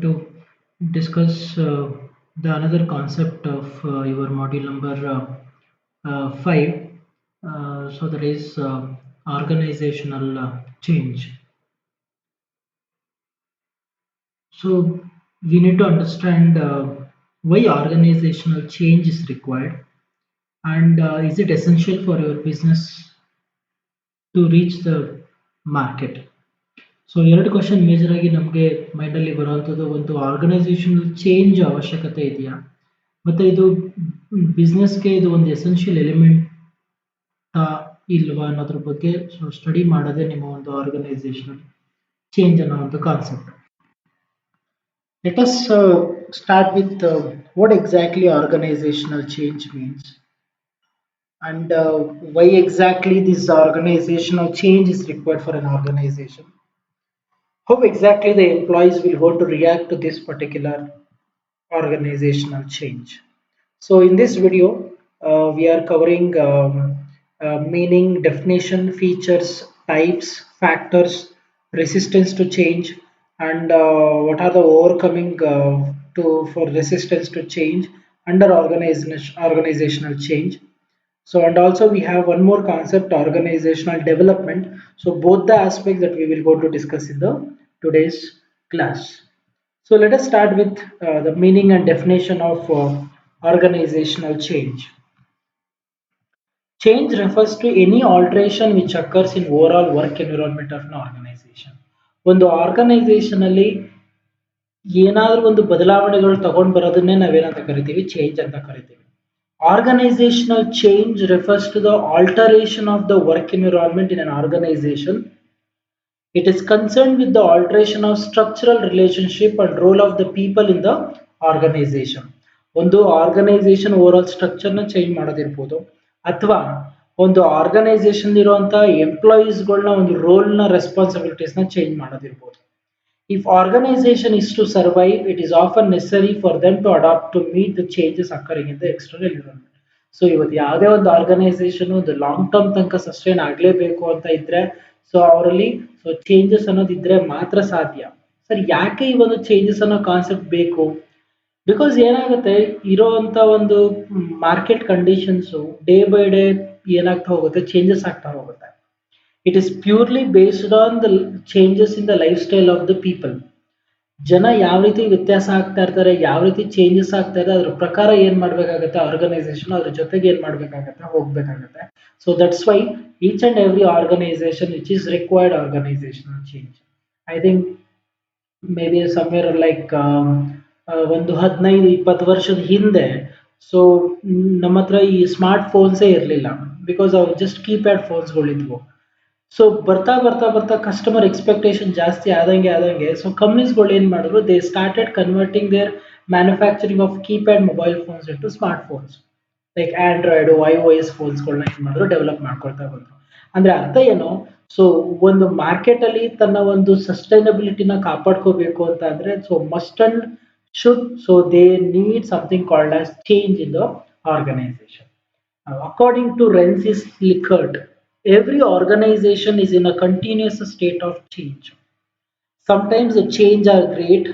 to discuss the another concept of your module number 5. So that is organizational change. So we need to understand why organizational change is required, and is it essential for your business to reach the market. So ಎರಡು question major ಆಗಿ ನಮಗೆ ಮೈಂಡಲ್ಲಿ ಬರುವಂಥದ್ದು, ಒಂದು organizational change ಅವಶ್ಯಕತೆ ಇದೆಯಾ, ಮತ್ತು ಇದು ಬಿಸ್ನೆಸ್ಗೆ ಇದು ಒಂದು ಎಸೆನ್ಷಿಯಲ್ ಎಲಿಮೆಂಟ್ ಇಲ್ವಾ ಅನ್ನೋದ್ರ ಬಗ್ಗೆ ಸ್ಟಡಿ ಮಾಡೋದೇ ನಿಮ್ಮ ಒಂದು ಆರ್ಗನೈಸೇಷನಲ್ ಚೇಂಜ್ ಅನ್ನೋ ಒಂದು concept. Let us start with what exactly organisational change means and why exactly this organizational change is required for an organization. How exactly the employees will go to react to this particular organizational change. So in this video we are covering meaning, definition, features, types, factors, resistance to change, and what are the overcoming for resistance to change under organizational change. So, and also we have one more concept, organizational development. So both the aspects that we will go to discuss in the today's class. So let us start with the meaning and definition of organizational change. Change refers to any alteration which occurs in overall work environment of an organization. ಒಂದು organisation ಅಲ್ಲಿ ಏನಾದರೂ ಒಂದು ಬದಲಾವಣೆಗಳು ತಗೊಂಡು ಬರೋದನ್ನೇ ನಾವೇನಂತ ಕರಿತೀವಿ, change ಅಂತ ಕರಿತೀವಿ. Organizational change refers to the alteration of the work environment in an organization. It is concerned with the alteration of structural relationship and role of the people in the organization. ಒಂದು organisation over all structure ನ change ಮಾಡೋದಿರ್ಬೋದು, ಅಥವಾ ಒಂದು organisation ಇರುವಂತಹ ಎಂಪ್ಲಾಯೀಸ್ಗಳನ್ನ ಒಂದು roll ನ responsibilities ನ change ಮಾಡೋದಿರ್ಬೋದು. If organization is to survive, it is often necessary for them to adapt to meet the changes occurring in the external environment. So ಇವತ್ತು ಯಾವುದೇ ಒಂದು ಆರ್ಗನೈಸೇಷನ್ ಒಂದು ಲಾಂಗ್ ಟರ್ಮ್ ತನಕ ಸಸ್ಟೈನ್ ಆಗಲೇಬೇಕು ಅಂತ ಇದ್ರೆ, ಸೊ ಅವರಲ್ಲಿ ಸೊ ಚೇಂಜಸ್ ಅನ್ನೋದು ಇದ್ರೆ ಮಾತ್ರ ಸಾಧ್ಯ. ಸರ್, ಯಾಕೆ ಈ ಒಂದು ಚೇಂಜಸ್ ಅನ್ನೋ ಕಾನ್ಸೆಪ್ಟ್ ಬೇಕು? ಬಿಕಾಸ್ ಏನಾಗುತ್ತೆ, ಇರೋಂಥ ಒಂದು market conditions day by day ಏನಾಗ್ತಾ ಹೋಗುತ್ತೆ, ಚೇಂಜಸ್ ಆಗ್ತಾ ಹೋಗುತ್ತೆ. It is purely based on the changes in the lifestyle of the people. ಜನ ಯಾವ ರೀತಿ ವ್ಯತ್ಯಾಸ ಆಗ್ತಾ ಇರ್ತಾರೆ, ಯಾವ ರೀತಿ ಚೇಂಜಸ್ ಆಗ್ತಾ ಇದೆ, ಅದ್ರ ಪ್ರಕಾರ ಏನ್ ಮಾಡ್ಬೇಕಾಗತ್ತೆ ಆರ್ಗನೈಸೇಷನ್, ಅದ್ರ ಜೊತೆಗೆ ಏನ್ ಮಾಡ್ಬೇಕಾಗತ್ತೆ, ಹೋಗ್ಬೇಕಾಗತ್ತೆ. So that's why each and every organisation which is required organisational change. I think maybe somewhere like ಒಂದು 15-20 ವರ್ಷದ ಹಿಂದೆ ಸೊ ನಮ್ಮ ಹತ್ರ ಈ ಸ್ಮಾರ್ಟ್ ಫೋನ್ಸೇ ಇರಲಿಲ್ಲ, ಬಿಕಾಸ್ ಅವು ಜಸ್ಟ್ ಕೀಪ್ಯಾಡ್ ಫೋನ್ಸ್ಗಳಿದ್ವು. ಸೊ ಬರ್ತಾ ಬರ್ತಾ ಬರ್ತಾ ಕಸ್ಟಮರ್ ಎಕ್ಸ್ಪೆಕ್ಟೇಷನ್ ಜಾಸ್ತಿ ಆದಂಗೆ ಸೊ ಕಂಪ್ನೀಸ್ಗಳು ಏನ್ ಮಾಡಿದ್ರು, they started converting their manufacturing of keypad mobile phones into smart phones like Android, iOS ಫೋನ್ಸ್ಗಳನ್ನ ಏನ್ ಮಾಡಿದ್ರು, ಡೆವಲಪ್ ಮಾಡ್ಕೊಳ್ತಾ ಬಂದ್ರು. ಅಂದ್ರೆ ಅರ್ಥ ಏನು, ಸೊ ಒಂದು ಮಾರ್ಕೆಟ್ ಅಲ್ಲಿ ತನ್ನ ಒಂದು ಸಸ್ಟೈನಬಿಲಿಟಿನ ಕಾಪಾಡ್ಕೋಬೇಕು ಅಂತ ಅಂದ್ರೆ so must and should, so they need something called as change in the organisation. According to Rensis Likert, every organization is in a continuous state of change. Sometimes the change are great,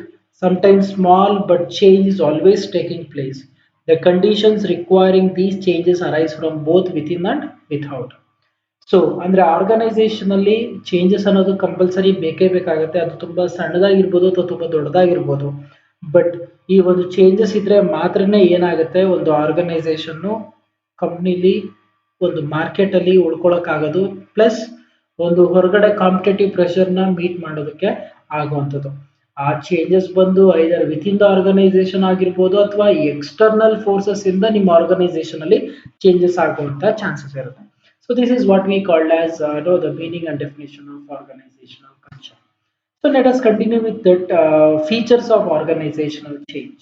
sometimes small, but change is always taking place. The conditions requiring these changes arise from both within and without. So ಅಂದ್ರೆ organisation ಅಲ್ಲಿ changes ಅನ್ನೋದು compulsory ಬೇಕೇ ಬೇಕಾಗುತ್ತೆ. ಅದು ತುಂಬಾ ಸಣ್ಣದಾಗಿರ್ಬೋದು ಅಥವಾ ತುಂಬಾ ದೊಡ್ಡದಾಗಿರ್ಬೋದು, but ಈ ಒಂದು ಚೇಂಜಸ್ ಇದ್ರೆ ಮಾತ್ರನೇ ಏನಾಗುತ್ತೆ, ಒಂದು ಆರ್ಗನೈಸೇಷನ್ ಕಂಪ್ನಿಲಿ ಒಂದು ಮಾರ್ಕೆಟ್ ಅಲ್ಲಿ ಉಳ್ಕೊಳಕ್ಕಾಗೋದು, ಪ್ಲಸ್ ಒಂದು ಹೊರಗಡೆ ಕಾಂಪಿಟೇಟಿವ್ ಪ್ರೆಷರ್ ನ ಮೀಟ್ ಮಾಡೋದಕ್ಕೆ ಆಗುವಂಥದ್ದು. ಆ ಚೇಂಜಸ್ ಬಂದು ಐದರ್ ವಿತ್ ಇನ್ ದ ಆರ್ಗನೈಸೇಷನ್ ಆಗಿರ್ಬೋದು, ಅಥವಾ ಎಕ್ಸ್ಟರ್ನಲ್ ಫೋರ್ಸಸ್ ಇಂದ ನಿಮ್ಮ ಆರ್ಗನೈಸೇಷನ್ ಅಲ್ಲಿ ಚೇಂಜಸ್ ಆಗುವಂತ ಚಾನ್ಸಸ್ ಇರುತ್ತೆ. So this is what we called as the meaning and definition of organisational culture. So let us continue with that features of organisational change.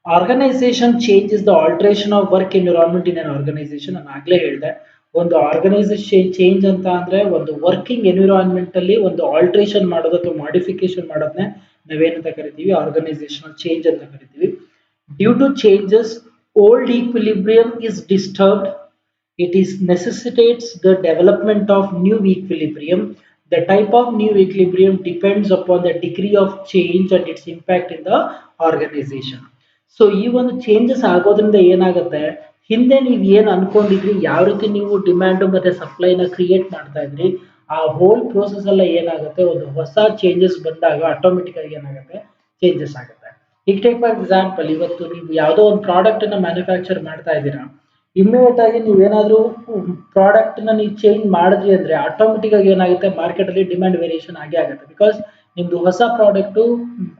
Organisation change is the alteration of work environment in an organisation. ನಾನು ಆಗ್ಲೇ ಹೇಳಿದೆ, ಒಂದು organisation change ಅಂತ ಅಂದ್ರೆ ಒಂದು working environment ಅಲ್ಲಿ ಒಂದು alteration ಮಾಡೋದು ಅಥವಾ ಮಾಡಿಫಿಕೇಶನ್ ಮಾಡೋದನ್ನೇ ನಾವೇನಂತ ಕರಿತೀವಿ, ಆರ್ಗನೈಸೇಷನಲ್ ಚೇಂಜ್ ಅಂತ ಕರಿತೀವಿ. Due to changes old equilibrium is disturbed. It is necessitates the development of new equilibrium. The type of new equilibrium depends upon the degree of change and its impact in the organization. So ಈ ಒಂದು changes ಆಗೋದ್ರಿಂದ ಏನಾಗುತ್ತೆ, ಹಿಂದೆ ನೀವು ಏನ್ ಅನ್ಕೊಂಡಿದ್ರಿ, ಯಾವ ರೀತಿ ನೀವು ಡಿಮ್ಯಾಂಡ್ ಮತ್ತೆ ಸಪ್ಲೈನ ಕ್ರಿಯೇಟ್ ಮಾಡ್ತಾ ಇದ್ರಿ, ಆ ಹೋಲ್ ಪ್ರೋಸೆಸ್ ಎಲ್ಲ ಏನಾಗುತ್ತೆ, ಒಂದು ಹೊಸ ಚೇಂಜಸ್ ಬಂದಾಗ ಆಟೋಮೆಟಿಕ್ ಆಗಿ ಏನಾಗುತ್ತೆ, ಚೇಂಜಸ್ ಆಗುತ್ತೆ. ಈಗ ಟೇಕ್ ಫಾರ್ ಎಕ್ಸಾಂಪಲ್, ಇವತ್ತು ನೀವು ಯಾವುದೋ ಒಂದು ಪ್ರಾಡಕ್ಟ್ ಅನ್ನ ಮ್ಯಾನುಫ್ಯಾಕ್ಚರ್ ಮಾಡ್ತಾ ಇದ್ದೀರಾ, ಇಮ್ಮಿಡಿಯೇಟ್ ಆಗಿ ನೀವೇನಾದ್ರೂ ಪ್ರಾಡಕ್ಟ್ ನ ನೀವು ಚೇಂಜ್ ಮಾಡಿದ್ರಿ ಅಂದ್ರೆ ಆಟೋಮೆಟಿಕ್ ಆಗಿ ಏನಾಗುತ್ತೆ, ಮಾರ್ಕೆಟ್ ಅಲ್ಲಿ ಡಿಮ್ಯಾಂಡ್ ವೇರಿಯೇಷನ್ ಆಗೇ ಆಗುತ್ತೆ. ಬಿಕಾಸ್ ನಿಮ್ದು ಹೊಸ ಪ್ರಾಡಕ್ಟ್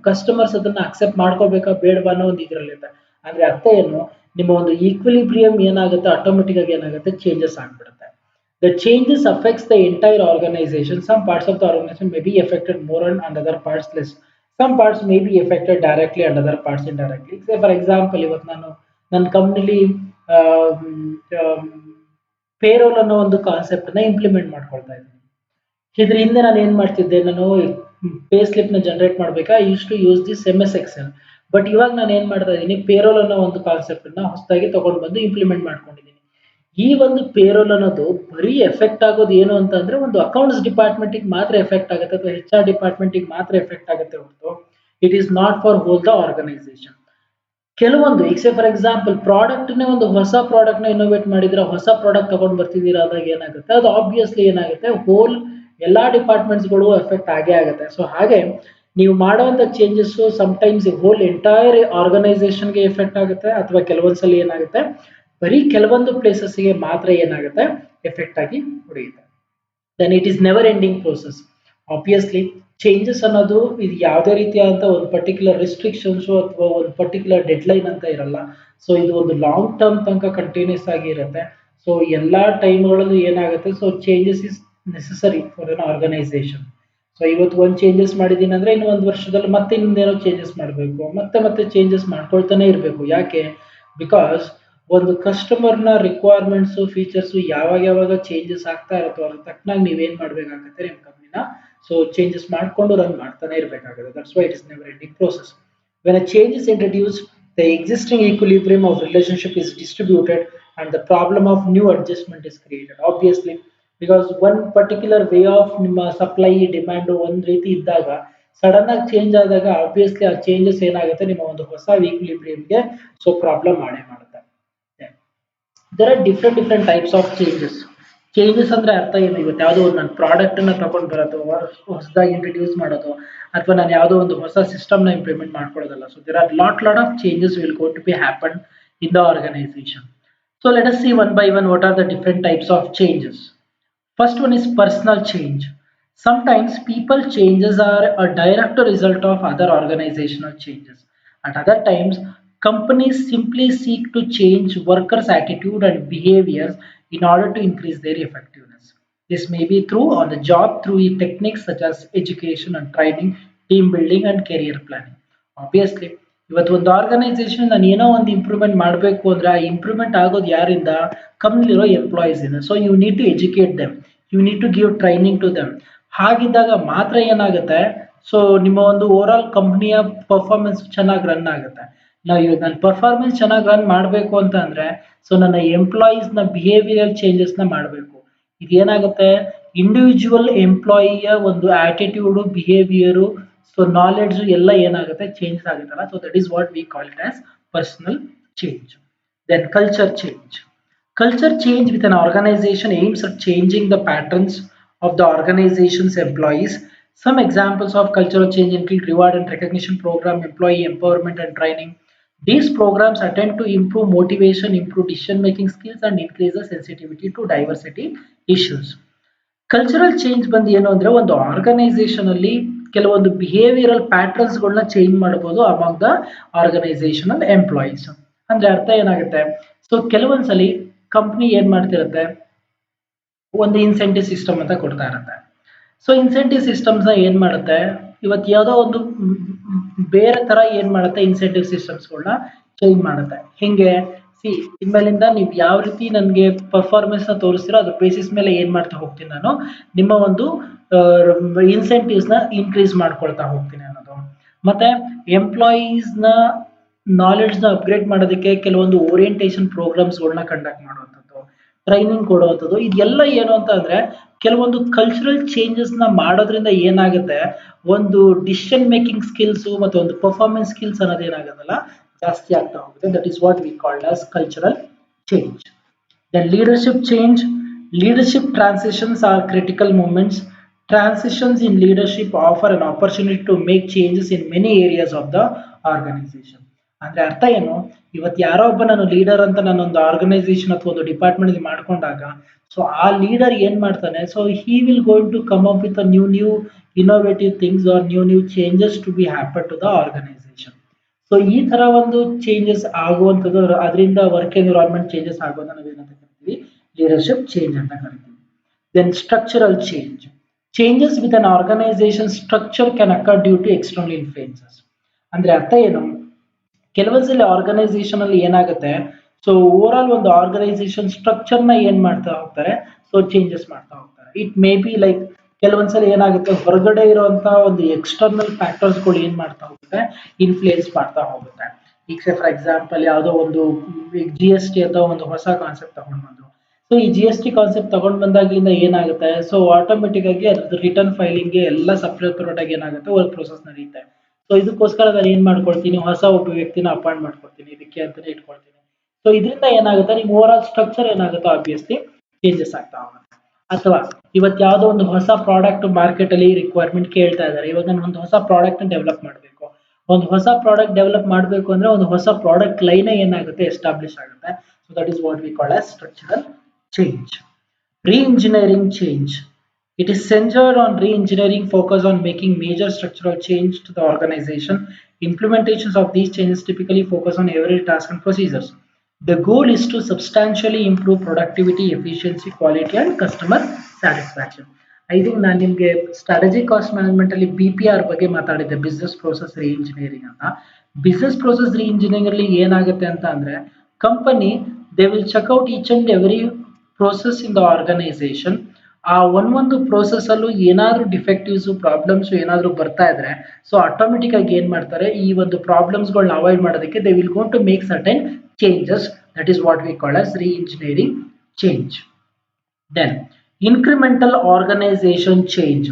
ಕಸ್ಟಮರ್ಸ್ ಅದನ್ನ ಅಕ್ಸೆಪ್ಟ್ ಮಾಡ್ಕೋಬೇಕಾ ಬೇಡವಾ ಅನ್ನೋ ಒಂದು ಇದ್ರಲ್ಲಿದೆ. ಅಂದ್ರೆ ಅರ್ಥ ಏನು, ನಿಮ್ಮ ಒಂದು ಈಕ್ವಿಲಿಬ್ರಿಯಂ ಏನಾಗುತ್ತೆ, ಆಟೋಮೆಟಿಕ್ ಆಗಿ ಏನಾಗುತ್ತೆ, ಚೇಂಜಸ್ ಆಗ್ಬಿಡುತ್ತೆ. The changes affects the entire organization. Some parts of the organization may be affected more and other parts less. Some parts may be affected directly and other parts indirectly. Say for example, ಇವತ್ತು ನಾನು ನನ್ನ ಕಂಪ್ನಿಲಿ payroll ಅನ್ನೋ ಒಂದು concept ನ implement ಮಾಡ್ಕೊಳ್ತಾ ಇದ್ದೀನಿ. ಇದ್ರ ಹಿಂದೆ ನಾನು ಏನ್ ಮಾಡ್ತಿದ್ದೆ, ನಾನು ಪೇ ಸ್ಲಿಪ್ ನ ಜನರೇಟ್ ಮಾಡ್ಬೇಕಾ, use to use this MS Excel. But ಇವಾಗ ನಾನು ಏನ್ ಮಾಡ್ತಾ ಇದ್ದೀನಿ, ಪೇರೋಲ್ ಅನ್ನೋ ಒಂದು ಕಾನ್ಸೆಪ್ಟ್ ನ ಹೊಸದಾಗಿ ತಗೊಂಡು ಬಂದು ಇಂಪ್ಲಿಮೆಂಟ್ ಮಾಡ್ಕೊಂಡಿದ್ದೀನಿ. ಈ ಒಂದು ಪೇರೋಲ್ ಅನ್ನೋದು ಬರೀ ಎಫೆಕ್ಟ್ ಆಗೋದು ಏನು ಅಂತಂದ್ರೆ, ಒಂದು ಅಕೌಂಟ್ಸ್ ಡಿಪಾರ್ಟ್ಮೆಂಟ್ ಮಾತ್ರ ಎಫೆಕ್ಟ್ ಆಗುತ್ತೆ ಅಥವಾ HR ಡಿಪಾರ್ಟ್ಮೆಂಟ್ ಮಾತ್ರ ಎಫೆಕ್ಟ್ ಆಗುತ್ತೆ ಹೊರತು it is not for whole the organisation. ಕೆಲವೊಂದು ಈಗ ಫಾರ್ ಎಕ್ಸಾಂಪಲ್ ಪ್ರಾಡಕ್ಟ್ ನೇ ಒಂದು ಹೊಸ ಪ್ರಾಡಕ್ಟ್ ನ ಇನೋವೇಟ್ ಮಾಡಿದ್ರೆ, ಹೊಸ ಪ್ರಾಡಕ್ಟ್ ತಗೊಂಡ್ ಬರ್ತಿದ್ದೀರಾ ಆದಾಗ ಏನಾಗುತ್ತೆ, ಅದು ಆಬ್ವಿಯಸ್ಲಿ ಏನಾಗುತ್ತೆ, ಹೋಲ್ ಎಲ್ಲಾ ಡಿಪಾರ್ಟ್ಮೆಂಟ್ಸ್ ಗಳು ಎಫೆಕ್ಟ್ ಆಗೇ ಆಗುತ್ತೆ. ಸೊ ಹಾಗೆ ನೀವು ಮಾಡುವಂತ ಚೇಂಜಸ್ ಸಮ್ಟೈಮ್ಸ್ ಹೋಲ್ ಎಂಟೈರ್ ಆರ್ಗನೈಸೇಷನ್ಗೆ ಎಫೆಕ್ಟ್ ಆಗುತ್ತೆ, ಅಥವಾ ಕೆಲವೊಂದ್ಸಲ ಏನಾಗುತ್ತೆ ಬರೀ ಕೆಲವೊಂದು ಪ್ಲೇಸಸ್ಗೆ ಮಾತ್ರ ಏನಾಗುತ್ತೆ ಎಫೆಕ್ಟ್ ಆಗಿ ಹೊಡೆಯುತ್ತೆ. Then it is never ending process. Obviously changes ಅನ್ನೋದು ಇದು ಯಾವುದೇ ರೀತಿಯಾದಂಥ ಒಂದು ಪರ್ಟಿಕ್ಯುಲರ್ ರಿಸ್ಟ್ರಿಕ್ಷನ್ಸ್ ಅಥವಾ ಒಂದು ಪರ್ಟಿಕ್ಯುಲರ್ ಡೆಡ್ಲೈನ್ ಅಂತ ಇರಲ್ಲ. ಸೊ ಇದು ಒಂದು ಲಾಂಗ್ ಟರ್ಮ್ ತನಕ ಕಂಟಿನ್ಯೂಸ್ ಆಗಿ ಇರುತ್ತೆ. ಸೊ ಎಲ್ಲಾ ಟೈಮ್ಗಳಲ್ಲೂ ಏನಾಗುತ್ತೆ, so changes is necessary for an organisation. So ಇವತ್ತು ಒಂದು ಚೇಂಜಸ್ ಮಾಡಿದ್ದೀನಿ ಅಂದ್ರೆ ಇನ್ನು ಒಂದು ವರ್ಷದಲ್ಲಿ ಮತ್ತೆ ಇನ್ನೊಂದೇನೋ ಚೇಂಜಸ್ ಮಾಡಬೇಕು, ಮತ್ತೆ ಚೇಂಜಸ್ ಮಾಡ್ಕೊಳ್ತಾನೆ ಇರಬೇಕು. ಯಾಕೆ, ಬಿಕಾಸ್ ಒಂದು ಕಸ್ಟಮರ್ನ ರಿಕ್ವೈರ್ಮೆಂಟ್ಸ್ ಫೀಚರ್ಸ್ ಯಾವಾಗ ಚೇಂಜಸ್ ಆಗ್ತಾ ಇರುತ್ತೋ ಅದ್ರ ತಕ್ಕನಾಗಿ ನೀವೇನ್ ಮಾಡ್ಬೇಕಾಗತ್ತೆ ನಿಮ್ಮ ಕಂಪ್ನಿನ, ಸೊ ಚೇಂಜಸ್ ಮಾಡ್ಕೊಂಡು ರನ್ ಮಾಡ್ತಾನೆ ಇರಬೇಕಾಗುತ್ತೆ. That's why it is never ending process. When a change is introduced, the existing equilibrium of relationship is distributed and the problem of new adjustment is created. Obviously because one particular way of ನಿಮ್ಮ supply demand ಒಂದ್ ರೀತಿ ಇದ್ದಾಗ sudden ಆಗಿ change ಆದಾಗ obviously ಆ changes ಏನಾಗುತ್ತೆ, ನಿಮ್ಮ ಒಂದು ಹೊಸ ಈಕ್ವಿಲಿಬ್ರಿಯಂಗೆ ಸೊ ಪ್ರಾಬ್ಲಮ್ ಮಾಡುತ್ತೆ. There are different types of changes. Changes ಅಂದ್ರೆ ಅರ್ಥ ಏನು, ಇವತ್ತು ಯಾವುದೋ ಒಂದು ನನ್ನ ಪ್ರಾಡಕ್ಟ್ ಅನ್ನ ತಗೊಂಡ್ ಬರೋದು, ಹೊಸದಾಗಿ ಇಂಟ್ರೊಡ್ಯೂಸ್ ಮಾಡೋದು, ಅಥವಾ ನಾನು ಯಾವುದೋ ಒಂದು ಹೊಸ ಸಿಸ್ಟಮ್ ನ ಇಂಪ್ಲಿಮೆಂಟ್ ಮಾಡ್ಕೊಳ್ಳೋದಲ್ಲ. So there are lot of changes will go to be happen in the organisation. So let us see one by one what are the different types of changes. First one is personal change. Sometimes people changes are a direct result of other organizational changes. At other times, companies simply seek to change workers' attitude and behaviors in order to increase their effectiveness. This may be through on the job through techniques such as education and training, team building and career planning. Obviously, ಇವತ್ತು ಒಂದು organisation ನಾನು ಏನೋ ಒಂದು improvement ಮಾಡಬೇಕು ಅಂದ್ರೆ ಆ improvement ಆಗೋದು ಯಾರಿಂದ, ಕಂಪ್ನಿಲಿರೋ ಎಂಪ್ಲಾಯೀಸ್ ಇಂದ. So you need to educate them, you need to give training to them. ಹಾಗಿದ್ದಾಗ ಮಾತ್ರ ಏನಾಗುತ್ತೆ, ಸೊ ನಿಮ್ಮ ಒಂದು ಓವರ್ ಆಲ್ ಕಂಪ್ನಿಯ ಪರ್ಫಾರ್ಮೆನ್ಸ್ ಚೆನ್ನಾಗಿ ರನ್ ಆಗುತ್ತೆ. ನಾವು ಇವಾಗ ನನ್ನ ಪರ್ಫಾರ್ಮೆನ್ಸ್ ಚೆನ್ನಾಗಿ ರನ್ ಮಾಡಬೇಕು ಅಂತ ಅಂದ್ರೆ, ಸೊ ನನ್ನ ಎಂಪ್ಲಾಯೀಸ್ ನ ಬಿಹೇವಿಯರ್ ಚೇಂಜಸ್ ನ ಮಾಡಬೇಕು. ಇದೇನಾಗುತ್ತೆ, ಇಂಡಿವಿಜುವಲ್ ಎಂಪ್ಲಾಯಿಯ ಒಂದು ಆಟಿಟ್ಯೂಡ್, ಬಿಹೇವಿಯರು, ಸೊ ನಾಲೆಡ್ಜ್ ಎಲ್ಲ ಏನಾಗುತ್ತೆ, ಚೇಂಜ್ ಆಗುತ್ತಲ್ಲ. So that is what we call it as personal change. Then culture change. Culture change with an organization aims at changing the patterns of the organization's employees. Some examples of cultural change include reward and recognition program, employee empowerment and training. These programs attempt to improve motivation, improve decision-making skills, and increase the sensitivity to diversity issues. Cultural change ಬಂದು ಏನು ಅಂದ್ರೆ, ಒಂದು organisation ಅಲ್ಲಿ ಕೆಲವೊಂದು behavioural patterns ಗಳನ್ನ change ಮಾಡಬಹುದು among the organisational employees. ಅಂದ್ರೆ ಅರ್ಥ ಏನಾಗುತ್ತೆ, ಸೊ ಕೆಲವೊಂದ್ಸಲಿ ಕಂಪ್ನಿ ಏನ್ ಮಾಡ್ತಿರುತ್ತೆ, ಒಂದು ಇನ್ಸೆಂಟಿವ್ ಸಿಸ್ಟಮ್ ಅಂತ ಕೊಡ್ತಾ ಇರುತ್ತೆ. ಸೊ ಇನ್ಸೆಂಟಿವ್ ಸಿಸ್ಟಮ್ಸ್ ನ ಏನ್ ಮಾಡುತ್ತೆ, ಇವತ್ತು ಯಾವುದೋ ಒಂದು ಬೇರೆ ತರ ಏನ್ ಮಾಡುತ್ತೆ, ಇನ್ಸೆಂಟಿವ್ ಸಿಸ್ಟಮ್ಸ್ಗಳನ್ನ ಚೇಂಜ್ ಮಾಡುತ್ತೆ. ಹೆಂಗೆ, ಇನ್ಮೇಲಿಂದ ನೀವು ಯಾವ ರೀತಿ ನನಗೆ ಪರ್ಫಾರ್ಮೆನ್ಸ್ ನ ತೋರಿಸ್ತೀರೋ ಅದ್ರ ಬೇಸಿಸ್ ಮೇಲೆ ಏನ್ ಮಾಡ್ತಾ ಹೋಗ್ತೀನಿ, ನಾನು ನಿಮ್ಮ ಒಂದು ಇನ್ಸೆಂಟಿವ್ಸ್ ನ ಇನ್ಕ್ರೀಸ್ ಮಾಡ್ಕೊಳ್ತಾ ಹೋಗ್ತೀನಿ ಅನ್ನೋದು. ಮತ್ತೆ ಎಂಪ್ಲಾಯೀಸ್ ನ ನಾಲೆಡ್ಜ್ ನ ಅಪ್ಗ್ರೇಡ್ ಮಾಡೋದಕ್ಕೆ ಕೆಲವೊಂದು ಓರಿಯಂಟೇಷನ್ ಪ್ರೋಗ್ರಾಮ್ಸ್ ಗಳನ್ನ ಕಂಡಕ್ಟ್ ಮಾಡುವಂಥದ್ದು. ಟ್ರೈನಿಂಗ್ ಕೊಡುವಂಥದ್ದು, ಇದೆಲ್ಲ ಏನು ಅಂತ ಅಂದ್ರೆ ಕೆಲವೊಂದು ಕಲ್ಚರಲ್ ಚೇಂಜಸ್ ನ ಮಾಡೋದ್ರಿಂದ ಏನಾಗುತ್ತೆ, ಒಂದು ಡಿಸಿಷನ್ ಮೇಕಿಂಗ್ ಸ್ಕಿಲ್ಸ್ ಮತ್ತು ಒಂದು ಪರ್ಫಾರ್ಮೆನ್ಸ್ ಸ್ಕಿಲ್ಸ್ ಅನ್ನೋದು ಏನಾಗುತ್ತಲ್ಲ ಜಾಸ್ತಿ ಆಗ್ತಾ ಹೋಗುತ್ತೆ. That is what we called as cultural change. Then leadership change. Leadership transitions are critical moments. Transitions in leadership offer an opportunity to make changes in many areas of the organization. ಅಂದ್ರೆ ಅರ್ಥ ಏನು, ಇವತ್ತು ಯಾರೋ ಒಬ್ಬ ನಾನು leader ಅಂತ ನಾನೊಂದು organisation ಅಥವಾ ಒಂದು ಡಿಪಾರ್ಟ್ಮೆಂಟ್ ಮಾಡ್ಕೊಂಡಾಗ, ಸೊ ಆ ಲೀಡರ್ ಏನ್ ಮಾಡ್ತಾನೆ, so he will going to come up with new innovative things or new changes to be happen to the organisation. So ಈ ತರ ಒಂದು ಚೇಂಜಸ್ ಆಗುವಂಥದ್ದು, ಅದರಿಂದ ವರ್ಕ್ ಎನ್ವಿರಾನ್ಮೆಂಟ್ ಚೇಂಜಸ್ ಆಗೋದನ್ನ ನಾವೇನಂತ ಕರಿತೀವಿ, ಲೀಡರ್ಶಿಪ್ ಚೇಂಜ್ ಅಂತ ಕರಿತೀವಿ. Then structural change. Changes with an organisation structure can occur due to external influences. ಅಂದ್ರೆ ಅರ್ಥ ಏನು, ಕೆಲವೊಂದ್ಸಲ ಆರ್ಗನೈಸೇಷನ್ ಅಲ್ಲಿ ಏನಾಗುತ್ತೆ, ಸೊ ಓವರ್ ಆಲ್ ಒಂದು ಆರ್ಗನೈಸೇಷನ್ ಸ್ಟ್ರಕ್ಚರ್ ನ ಏನ್ ಮಾಡ್ತಾ ಹೋಗ್ತಾರೆ, ಸೊ ಚೇಂಜಸ್ ಮಾಡ್ತಾ ಹೋಗ್ತಾರೆ. ಇಟ್ ಮೇ ಬಿ ಲೈಕ್ ಕೆಲವೊಂದ್ಸಲ ಏನಾಗುತ್ತೆ, ಹೊರಗಡೆ ಇರುವಂತ ಒಂದು ಎಕ್ಸ್ಟರ್ನಲ್ ಫ್ಯಾಕ್ಟರ್ಸ್ ಗಳು ಏನ್ ಮಾಡ್ತಾ ಹೋಗುತ್ತೆ, ಇನ್ಫ್ಲೂಯೆನ್ಸ್ ಮಾಡ್ತಾ ಹೋಗುತ್ತೆ. ಈಗ ಫಾರ್ ಎಕ್ಸಾಂಪಲ್ ಯಾವುದೋ ಒಂದು GST ಅಂತ ಒಂದು ಹೊಸ ಕಾನ್ಸೆಪ್ಟ್ ತಗೊಂಡ್ ಬಂದ್ರು. ಸೊ ಈ GST ಕಾನ್ಸೆಪ್ಟ್ ತಗೊಂಡ್ ಬಂದಾಗಿಂದ ಏನಾಗುತ್ತೆ, ಸೊ ಆಟೋಮೆಟಿಕ್ ಆಗಿ ಅದ್ರ ರಿಟರ್ನ್ ಫೈಲಿಂಗ್ ಗೆ ಎಲ್ಲ ಸಪ್ರೇಟ್ ಆಗಿ ಏನಾಗುತ್ತೆ, ವರ್ಕ್ ಪ್ರೊಸೆಸ್ ನಡೆಯುತ್ತೆ. ಸೊ ಇದಕ್ಕೋಸ್ಕರ ನಾನು ಏನ್ ಮಾಡ್ಕೊಳ್ತೀನಿ, ಹೊಸ ಒಬ್ಬ ವ್ಯಕ್ತಿನ ಅಪಾಯಿಂಟ್ ಮಾಡ್ಕೊಳ್ತೀನಿ, ಇದಕ್ಕೆ ಅಂತಾನೆ ಇಟ್ಕೊಳ್ತೀನಿ. ಸೊ ಇದರಿಂದ ಏನಾಗುತ್ತೆ, ನಿಮ್ ಓವರ್ ಆಲ್ ಸ್ಟ್ರಕ್ಚರ್ ಏನಾಗುತ್ತೆ, ಆಬ್ವಿಯಸ್ಲಿ ಚೇಂಜಸ್ ಆಗ್ತಾ ಹೋಗುತ್ತೆ. ಅಥವಾ ಇವತ್ತು ಯಾವುದೋ ಒಂದು ಹೊಸ ಪ್ರಾಡಕ್ಟ್ ಮಾರ್ಕೆಟ್ ಅಲ್ಲಿ ರಿಕ್ವೈರ್ಮೆಂಟ್ ಕೇಳ್ತಾ ಇದ್ದಾರೆ, ಇವಾಗ ನಾನು ಒಂದು ಹೊಸ ಪ್ರಾಡಕ್ಟ್ ಡೆವಲಪ್ ಮಾಡಬೇಕು, ಒಂದು ಹೊಸ ಪ್ರಾಡಕ್ಟ್ ಡೆವಲಪ್ ಮಾಡಬೇಕು ಅಂದ್ರೆ ಒಂದು ಹೊಸ ಪ್ರಾಡಕ್ಟ್ ಲೈನ್ ಏನಾಗುತ್ತೆ, ಎಸ್ಟಾಬ್ಲಿಷ್ ಆಗುತ್ತೆ. So that is what we call as structural change. Re-engineering change. It is centered on re-engineering, focus on making major structural change to the organization. Implementations of these changes typically focus on every task and procedures. The goal is to substantially improve productivity, efficiency, quality and customer satisfaction. I think ನಾನು ನಿಮಗೆ strategic cost management ಅಲ್ಲಿ BPR ಬಗ್ಗೆ ಮಾತಾಡಿದ್ದೆ, business process reengineering ಅಂತ. Business process reengineering ಅಲ್ಲಿ ಏನಾಗುತ್ತೆ ಅಂತ ಅಂದ್ರೆ, company they will check out each and every process in the organisation. ಆ ಒಂದೊಂದು ಪ್ರೋಸೆಸ್ ಅಲ್ಲೂ ಏನಾದ್ರೂ ಡಿಫೆಕ್ಟಿವ್ಸ್ ಪ್ರಾಬ್ಲಮ್ಸ್ ಏನಾದ್ರೂ ಬರ್ತಾ ಇದ್ರೆ, ಸೊ ಆಟೋಮೆಟಿಕ್ ಆಗಿ ಏನ್ ಮಾಡ್ತಾರೆ, ಈ ಒಂದು ಪ್ರಾಬ್ಲಮ್ಸ್ ಗಳನ್ನ ಅವಾಯ್ಡ್ ಮಾಡೋದಕ್ಕೆ they will gone to make certain changes. That is what we call as re-engineering change. Then incremental organization change.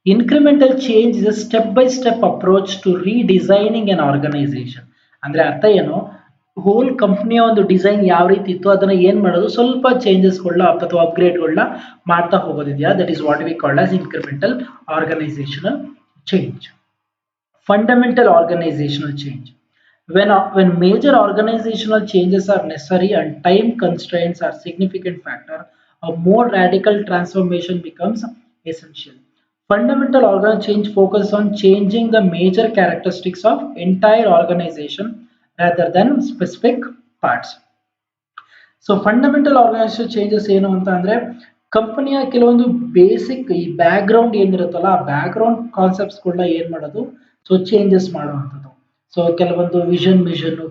Incremental change is a step-by-step approach to redesigning an organization. ಅಂದ್ರೆ ಅರ್ಥ ಏನು, hole ಕಂಪ್ನಿಯ ಒಂದು design ಯಾವ ರೀತಿ ಇತ್ತು ಅದನ್ನ ಏನ್ ಮಾಡೋದು, ಸ್ವಲ್ಪ ಚೇಂಜಸ್ಗಳನ್ನ ಅಥವಾ ಅಪ್ಗ್ರೇಡ್ಗಳನ್ನ ಮಾಡ್ತಾ ಹೋಗೋದಿದೆಯಾ, that is what we call as incremental organizational change. Fundamental organizational change. When major organizational changes are necessary and time constraints are significant factor, a more radical transformation becomes essential. Fundamental organizational change focuses on changing the major characteristics of entire organization rather than specific parts. So fundamental organizational changes ಏನು ಅಂತ ಅಂದ್ರೆ, ಕಂಪನಿಯ ಕೆಲವೊಂದು basic ಈ back ground ಏನಿರುತ್ತಲ್ಲ, ಆ back ground concepts ಗಳನ್ನ ಏನ್ ಮಾಡೋದು, ಸೊ ಚೇಂಜಸ್ ಮಾಡುವಂಥದ್ದು. ಸೊ ಕೆಲವೊಂದು ಮಿಷನ್,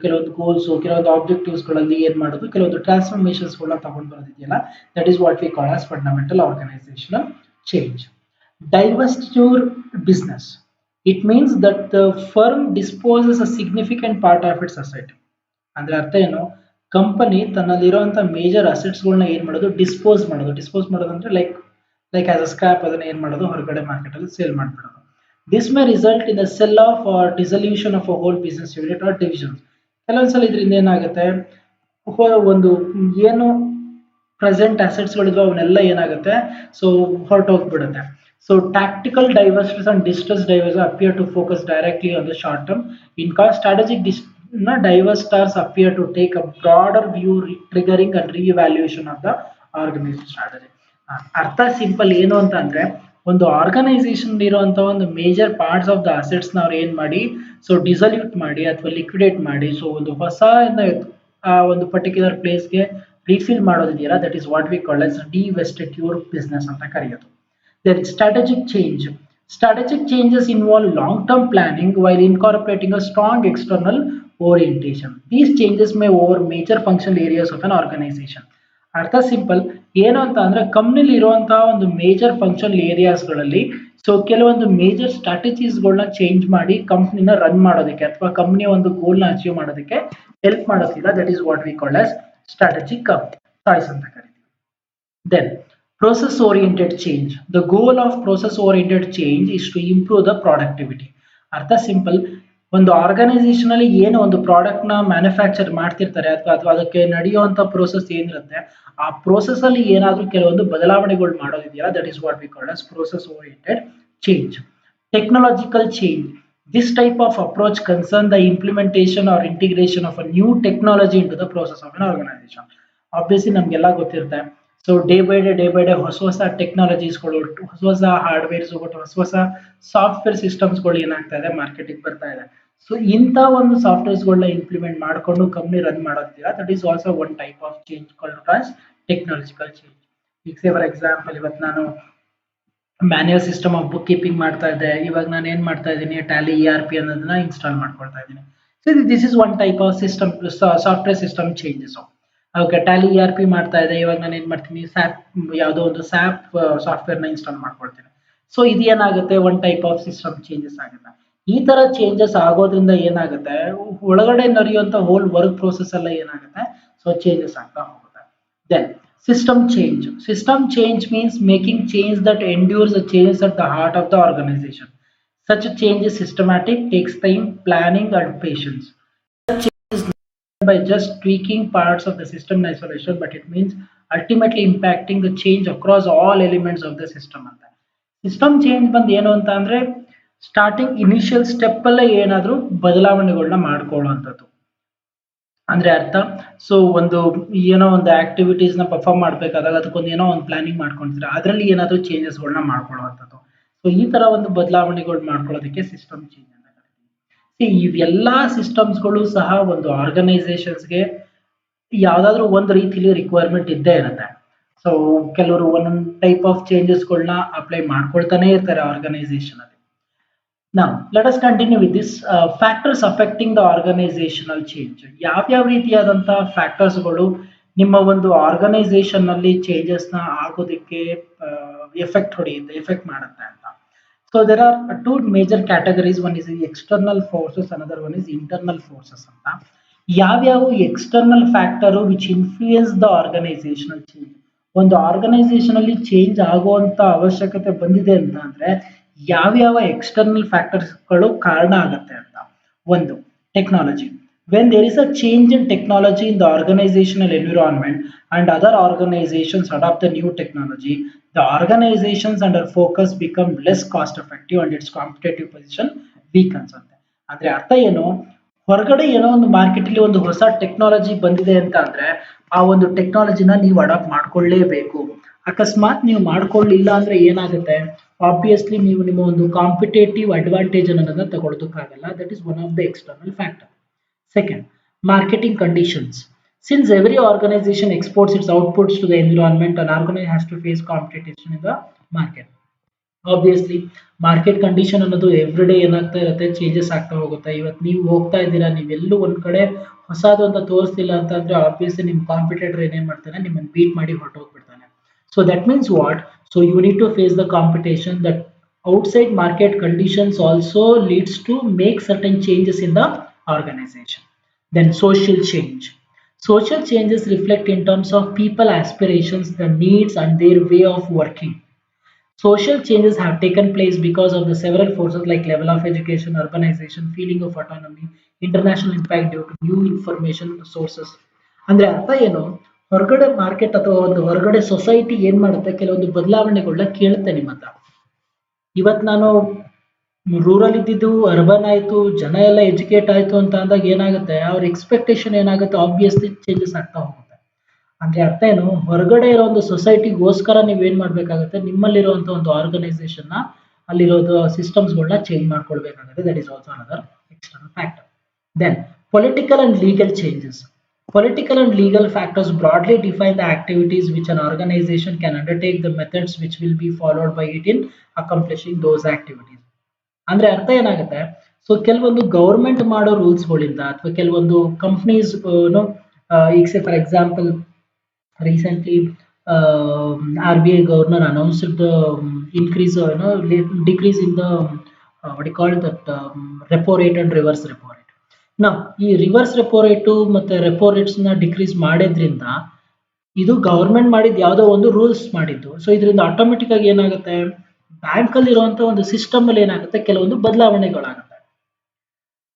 ಕೆಲವೊಂದು ಗೋಲ್ಸ್, ಕೆಲವೊಂದು ಆಬ್ಜೆಕ್ಟಿವ್ಸ್ ಗಳಲ್ಲಿ ಏನ್ ಮಾಡೋದು, ಕೆಲವೊಂದು ಟ್ರಾನ್ಸ್ಫಾರ್ಮೇಶನ್ಸ್ ಗಳನ್ನ ತಗೊಂಡು ಬರೋದಿದೆಯಲ್ಲ, that is what we call as fundamental organizational change. Divestiture business. It means that the firm disposes a significant part of its asset. ಅಂದ್ರೆ ಅರ್ಥ ಏನು, ಕಂಪನಿ ತನ್ನಲ್ಲಿರುವಂತ ಮೇಜರ್ ಅಸೆಟ್ಸ್ ಗಳನ್ನ ಏನ್ ಮಾಡೋದು, ಡಿಸ್ಪೋಸ್ ಮಾಡೋದು ಅಂದ್ರೆ ಲೈಕ್ ಆಸ್ ಅ ಸ್ಕ್ರಾಪ್ ಅದನ್ನ ಏನ್ ಮಾಡೋದು, ಹೊರಗಡೆ ಮಾರ್ಕೆಟ್ ಅಲ್ಲಿ sale ಮಾಡ್ಬಿಡೋದು. This may result in the sell-off or dissolution of a whole business unit or division. ಕೆಲವೊಂದ್ಸಲ ಇದರಿಂದ ಏನಾಗುತ್ತೆ, ಒಂದು ಏನು ಪ್ರೆಸೆಂಟ್ ಅಸೆಟ್ಸ್ ಗಳಿದ್ವು ಅವನ್ನೆಲ್ಲ ಏನಾಗುತ್ತೆ, so ಹೊರಟೋಗ್ಬಿಡುತ್ತೆ. So tactical divestors and distressed divestors appear to focus directly on the short term. In case strategic divestors appear to take a broader view, triggering a re-evaluation of the organization strategy. ಅರ್ಥ simple ಏನು ಅಂತ ಅಂದ್ರೆ, ಒಂದು organisation ಇರುವಂತ ಒಂದು major parts of the assets ನ ಅವ್ರು ಏನ್ ಮಾಡಿ, ಸೊ ಡಿಸಲ್ಯೂಟ್ ಮಾಡಿ ಅಥವಾ ಲಿಕ್ವಿಡೇಟ್ ಮಾಡಿ, ಸೊ ಒಂದು ಹೊಸ ಒಂದು ಪರ್ಟಿಕ್ಯುಲರ್ ಪ್ಲೇಸ್ಗೆ ರೀಫಿಲ್ ಮಾಡೋದಿದೆಯಲ್ಲ, that is what we call as divestiture business ಅಂತ ಕರೆಯೋದು. Then strategic change. Strategic changes involve long-term planning while incorporating a strong external orientation. These changes may over major functional areas of an organization. ಅರ್ಥ simple ಏನು ಅಂತ ಅಂದ್ರೆ, ಕಂಪ್ನಿಲಿ ಇರುವಂತಹ ಒಂದು major functional areas ಗಳಲ್ಲಿ so ಕೆಲವೊಂದು ಮೇಜರ್ ಸ್ಟ್ರಾಟಜೀಸ್ ಗಳನ್ನ change ಮಾಡಿ ಕಂಪ್ನಿನ ರನ್ ಮಾಡೋದಕ್ಕೆ ಅಥವಾ ಕಂಪ್ನಿಯ ಒಂದು ಗೋಲ್ ನ ಅಚೀವ್ ಮಾಡೋದಕ್ಕೆ ಹೆಲ್ಪ್ ಮಾಡೋದಿಲ್ಲ. That is what we call as strategic choice ಅಂತ ಕರಿತೀವಿ. Then process oriented change. The goal of process oriented change is to improve the productivity. ಅರ್ಥ ಸಿಂಪಲ್. ಒಂದು ಆರ್ಗನೈಸೇಷನ್ ಅಲ್ಲಿ ಏನು ಒಂದು ಪ್ರಾಡಕ್ಟ್ ನ ಮ್ಯಾನುಫ್ಯಾಕ್ಚರ್ ಮಾಡ್ತಿರ್ತಾರೆ ಅಥವಾ ಅದಕ್ಕೆ ನಡೆಯುವಂತ ಪ್ರೋಸೆಸ್ ಏನಿರುತ್ತೆ, ಆ ಪ್ರೋಸೆಸ್ ಅಲ್ಲಿ ಏನಾದ್ರೂ ಕೆಲವೊಂದು ಬದಲಾವಣೆಗಳು ಮಾಡೋದಿದೆಯಲ್ಲ, that is what we call as process oriented change. Technological change. This type of approach concern the implementation or integration of a new technology into the process of an organization. Obviously ನಮ್ಗೆಲ್ಲ ಗೊತ್ತಿರುತ್ತೆ. So day by day ಹೊಸ ಟೆಕ್ನಾಲಜೀಸ್ಗಳು, ಹೊಸ hardwares, ಹೊಸ software ಸಿಸ್ಟಮ್ಸ್ಗಳು ಏನಾಗ್ತಾ ಇದೆ, ಮಾರ್ಕೆಟಿಗೆ ಬರ್ತಾ ಇದೆ. ಸೊ ಇಂಥ ಒಂದು ಸಾಫ್ಟ್ವೇರ್ಸ್ಗಳನ್ನ ಇಂಪ್ಲಿಮೆಂಟ್ ಮಾಡಿಕೊಂಡು ಕಂಪ್ನಿ ರನ್ ಮಾಡೋದಿಲ್ಲ, that is also one type of change called as technological change. ಈಗ ಫಾರ್ ಎಕ್ಸಾಂಪಲ್, ಇವತ್ತು ನಾನು manual system of book keeping ಮಾಡ್ತಾ ಇದ್ದೆ, ಇವಾಗ ನಾನು ಏನ್ ಮಾಡ್ತಾ ಇದ್ದೀನಿ, ಟ್ಯಾಲಿ ERP ಅನ್ನೋದನ್ನ ಇನ್ಸ್ಟಾಲ್ ಮಾಡ್ಕೊಳ್ತಾ ಇದ್ದೀನಿ. So this is one type of system, software system changes. Okay, Tally ERP ಮಾಡ್ತಾ ಇದೆ, ಇವಾಗ ನಾನು ಏನ್ ಮಾಡ್ತೀನಿ, ಸ್ಯಾಪ್ ಯಾವುದೋ ಒಂದು ಸ್ಯಾಪ್ ಸಾಫ್ಟ್ವೇರ್ನ ಇನ್ಸ್ಟಾಲ್ ಮಾಡ್ಕೊಳ್ತೀನಿ. ಸೊ ಇದೇನಾಗುತ್ತೆ, one type of system changes ಆಗುತ್ತೆ. ಈ ತರ ಚೇಂಜಸ್ ಆಗೋದ್ರಿಂದ ಏನಾಗುತ್ತೆ, ಒಳಗಡೆ ನಡೆಯುವಂತ ಹೋಲ್ ವರ್ಕ್ ಪ್ರೋಸೆಸ್ ಎಲ್ಲ ಏನಾಗುತ್ತೆ, ಸೊ ಚೇಂಜಸ್ ಆಗ್ತಾ ಹೋಗುತ್ತೆ. Then system change. System change means making change that endures the changes at the heart of the organization. Such a change is systematic, takes time, planning, and patience. Such change is not by just tweaking parts of the system in isolation, but it means ultimately impacting the change across all elements of the system. ಅಂತ system change ಬಂದು ಏನು ಅಂತ ಅಂದ್ರೆ, starting initial step ಅಲ್ಲೇ ಏನಾದ್ರೂ ಬದಲಾವಣೆಗಳನ್ನ ಮಾಡ್ಕೊಳ್ಳುವಂಥದ್ದು ಅಂದ್ರೆ ಅರ್ಥ. So ಒಂದು ಏನೋ ಒಂದು ಆಕ್ಟಿವಿಟೀಸ್ ನ ಪರ್ಫಾರ್ಮ್ ಮಾಡ್ಬೇಕಾದಾಗ ಅದಕ್ಕೊಂದು ಏನೋ ಒಂದು ಪ್ಲಾನಿಂಗ್ ಮಾಡ್ಕೊಂತೀರಾ, ಅದರಲ್ಲಿ ಏನಾದರೂ ಚೇಂಜಸ್ಗಳನ್ನ ಮಾಡ್ಕೊಳ್ಳುವಂಥದ್ದು. ಸೊ ಈ ತರ ಒಂದು ಬದಲಾವಣೆಗಳು ಮಾಡ್ಕೊಳ್ಳೋದಕ್ಕೆ ಸಿಸ್ಟಮ್ ಚೇಂಜ್ ಅಂತ ಕರಿತೀವಿ. ಇವೆಲ್ಲಾ ಸಿಸ್ಟಮ್ಸ್ಗಳು ಸಹ ಒಂದು ಆರ್ಗನೈಸೇಷನ್ಸ್ಗೆ ಯಾವ್ದಾದ್ರು ಒಂದು ರೀತಿಲಿ ರಿಕ್ವೈರ್ಮೆಂಟ್ ಇದ್ದೇ ಇರುತ್ತೆ. ಸೊ ಕೆಲವರು ಒಂದೊಂದು ಟೈಪ್ ಆಫ್ ಚೇಂಜಸ್ಗಳನ್ನ ಅಪ್ಲೈ ಮಾಡ್ಕೊಳ್ತಾನೆ ಇರ್ತಾರೆ ಆರ್ಗನೈಸೇಷನ್ ಅಲ್ಲಿ. Now, let us continue with this factors affecting the organizational change. ಯಾವ್ಯಾವ ರೀತಿಯಾದಂಥ ಫ್ಯಾಕ್ಟರ್ಸ್ಗಳು ನಿಮ್ಮ ಒಂದು ಆರ್ಗನೈಸೇಷನ್ ನಲ್ಲಿ ಚೇಂಜಸ್ ನ ಆಗೋದಕ್ಕೆ ಎಫೆಕ್ಟ್ ಮಾಡುತ್ತೆ ಅಂತ. So there are two major categories. One is external forces, another one is internal forces ಅಂತ. ಯಾವ್ಯಾವ external factor which influence the organisational change, ಒಂದು ಆರ್ಗನೈಸೇಷನ್ ಅಲ್ಲಿ ಚೇಂಜ್ ಆಗುವಂತ ಅವಶ್ಯಕತೆ ಬಂದಿದೆ ಅಂತ ಅಂದ್ರೆ ಯಾವ್ಯಾವ ಎಕ್ಸ್ಟರ್ನಲ್ ಫ್ಯಾಕ್ಟರ್ಸ್ಗಳು ಕಾರಣ ಆಗುತ್ತೆ ಅಂತ. ಒಂದು, technology. When there is a change in technology in the organizational environment and other organizations adopt the new technology, the organizations under focus become less cost effective and its competitive position weakens ಅಂತ. ಅಂದ್ರೆ ಅರ್ಥ ಏನು, ಹೊರಗಡೆ ಏನೋ ಒಂದು market ಅಲ್ಲಿ ಒಂದು ಹೊಸ ಟೆಕ್ನಾಲಜಿ ಬಂದಿದೆ ಅಂತ ಅಂದ್ರೆ ಆ ಒಂದು ಟೆಕ್ನಾಲಜಿನ ನೀವು ಅಡಾಪ್ಟ್ ಮಾಡ್ಕೊಳ್ಳೇಬೇಕು. ಅಕಸ್ಮಾತ್ ನೀವು ಮಾಡ್ಕೊಳ್ಳಿಲ್ಲ ಅಂದ್ರೆ ಏನಾಗುತ್ತೆ, ಆಬ್ವಿಯಸ್ಲಿ ನೀವು ನಿಮ್ಮ ಒಂದು ಕಾಂಪಿಟೇಟಿವ್ ಅಡ್ವಾಂಟೇಜ್ ಅನ್ನೋದನ್ನ ತಗೊಳ್ಳೋದಕ್ಕಾಗಲ್ಲ. That is one of the external factor. Second, marketing conditions. Since every organization exports its outputs to the environment, an organization has to face competition in the market. Obviously market condition ಅನ್ನೋದು every day ಏನಾಗ್ತಾ ಇರುತ್ತೆ, changes ಆಗ್ತಾ ಹೋಗುತ್ತೆ. ಇವತ್ತು ನೀವು ಹೋಗ್ತಾ ಇದ್ದೀರಾ, ನೀವೆಲ್ಲೂ ಒಂದ್ ಕಡೆ ಹೊಸದು ಅಂತ ತೋರಿಸ್ತಿಲ್ಲ ಅಂತ ಅಂದ್ರೆ ಆಬ್ವಿಯಸ್ಲಿ ನಿಮ್ ಕಾಂಪಿಟೇಟರ್ ಏನೇನ್ ಮಾಡ್ತಾನೆ, ನಿಮ್ಮನ್ನ ಬೀಟ್ ಮಾಡಿ ಹೊರಟೋಗ್ಬಿಡ್ತಾನೆ. So that means what, so you need to face the competition. That outside market conditions also leads to make certain changes in the organization. Then social change. Social changes reflect in terms of people aspirations, the needs and their way of working. Social changes have taken place because of the several forces like level of education, urbanization, feeling of autonomy, international impact due to new information sources. ಅಂದ್ರೆ ಅರ್ಥ ಏನು, ಹೊರಗಡೆ market ಅಥವಾ ಒಂದು ಹೊರಗಡೆ society ಏನ್ ಮಾಡುತ್ತೆ, ಕೆಲವೊಂದು ಬದಲಾವಣೆಗಳನ್ನ ಕೇಳುತ್ತೆ ನಿಮ್ಮ ಹತ್ರ. ಇವತ್ತು ನಾನು ರೂರಲ್ ಇದ್ದಿದ್ದು ಅರ್ಬನ್ ಆಯ್ತು, ಜನ ಎಲ್ಲ ಎಜುಕೇಟ್ ಆಯ್ತು ಅಂತ ಅಂದಾಗ ಏನಾಗುತ್ತೆ, ಅವ್ರ ಎಕ್ಸ್ಪೆಕ್ಟೇಷನ್ ಏನಾಗುತ್ತೆ, ಆಬ್ವಿಯಸ್ಲಿ ಚೇಂಜಸ್ ಆಗ್ತಾ ಹೋಗುತ್ತೆ. ಅಂದ್ರೆ ಅರ್ಥ ಏನು, ಹೊರಗಡೆ ಇರೋ ಒಂದು ಸೊಸೈಟಿಗೋಸ್ಕರ ನೀವ್ ಏನ್ ಮಾಡ್ಬೇಕಾಗುತ್ತೆ, ನಿಮ್ಮಲ್ಲಿರುವಂತ ಒಂದು ಆರ್ಗನೈಸೇಷನ್ ನ ಅಲ್ಲಿರೋದು ಸಿಸ್ಟಮ್ಸ್ಗಳನ್ನ ಚೇಂಜ್ ಮಾಡ್ಕೊಳ್ಬೇಕಾಗುತ್ತೆ. That is also another external factor. Then political and legal changes. Political and legal factors broadly define the activities which an organization can undertake, the methods which will be followed by it in accomplishing those activities. ಅಂದ್ರೆ ಅರ್ಥ ಏನಾಗುತ್ತೆ, so ಕೆಲವೊಂದು government ಮಾಡೋ ರೂಲ್ಸ್ಗಳಿಂದ ಅಥವಾ ಕೆಲವೊಂದು companies ಈಗ for example recently RBI governor announced the increase decrease in the what you call that repo rate and reverse repo rate. ನಾವು ಈ ರಿವರ್ಸ್ ರೆಪೋ ರೇಟು ಮತ್ತೆ ರೆಪೋ ರೇಟ್ಸ್ ನ ಡಿಕ್ರೀಸ್ ಮಾಡೋದ್ರಿಂದ ಇದು ಗವರ್ಮೆಂಟ್ ಮಾಡಿದ ಯಾವುದೋ ಒಂದು ರೂಲ್ಸ್ ಮಾಡಿದ್ದು. ಸೊ ಇದರಿಂದ ಆಟೋಮೆಟಿಕ್ ಆಗಿ ಏನಾಗುತ್ತೆ, ಬ್ಯಾಂಕ್ ಅಲ್ಲಿ ಇರುವಂತ ಒಂದು ಸಿಸ್ಟಮ್ ಅಲ್ಲಿ ಏನಾಗುತ್ತೆ, ಕೆಲವೊಂದು ಬದಲಾವಣೆಗಳಾಗುತ್ತೆ.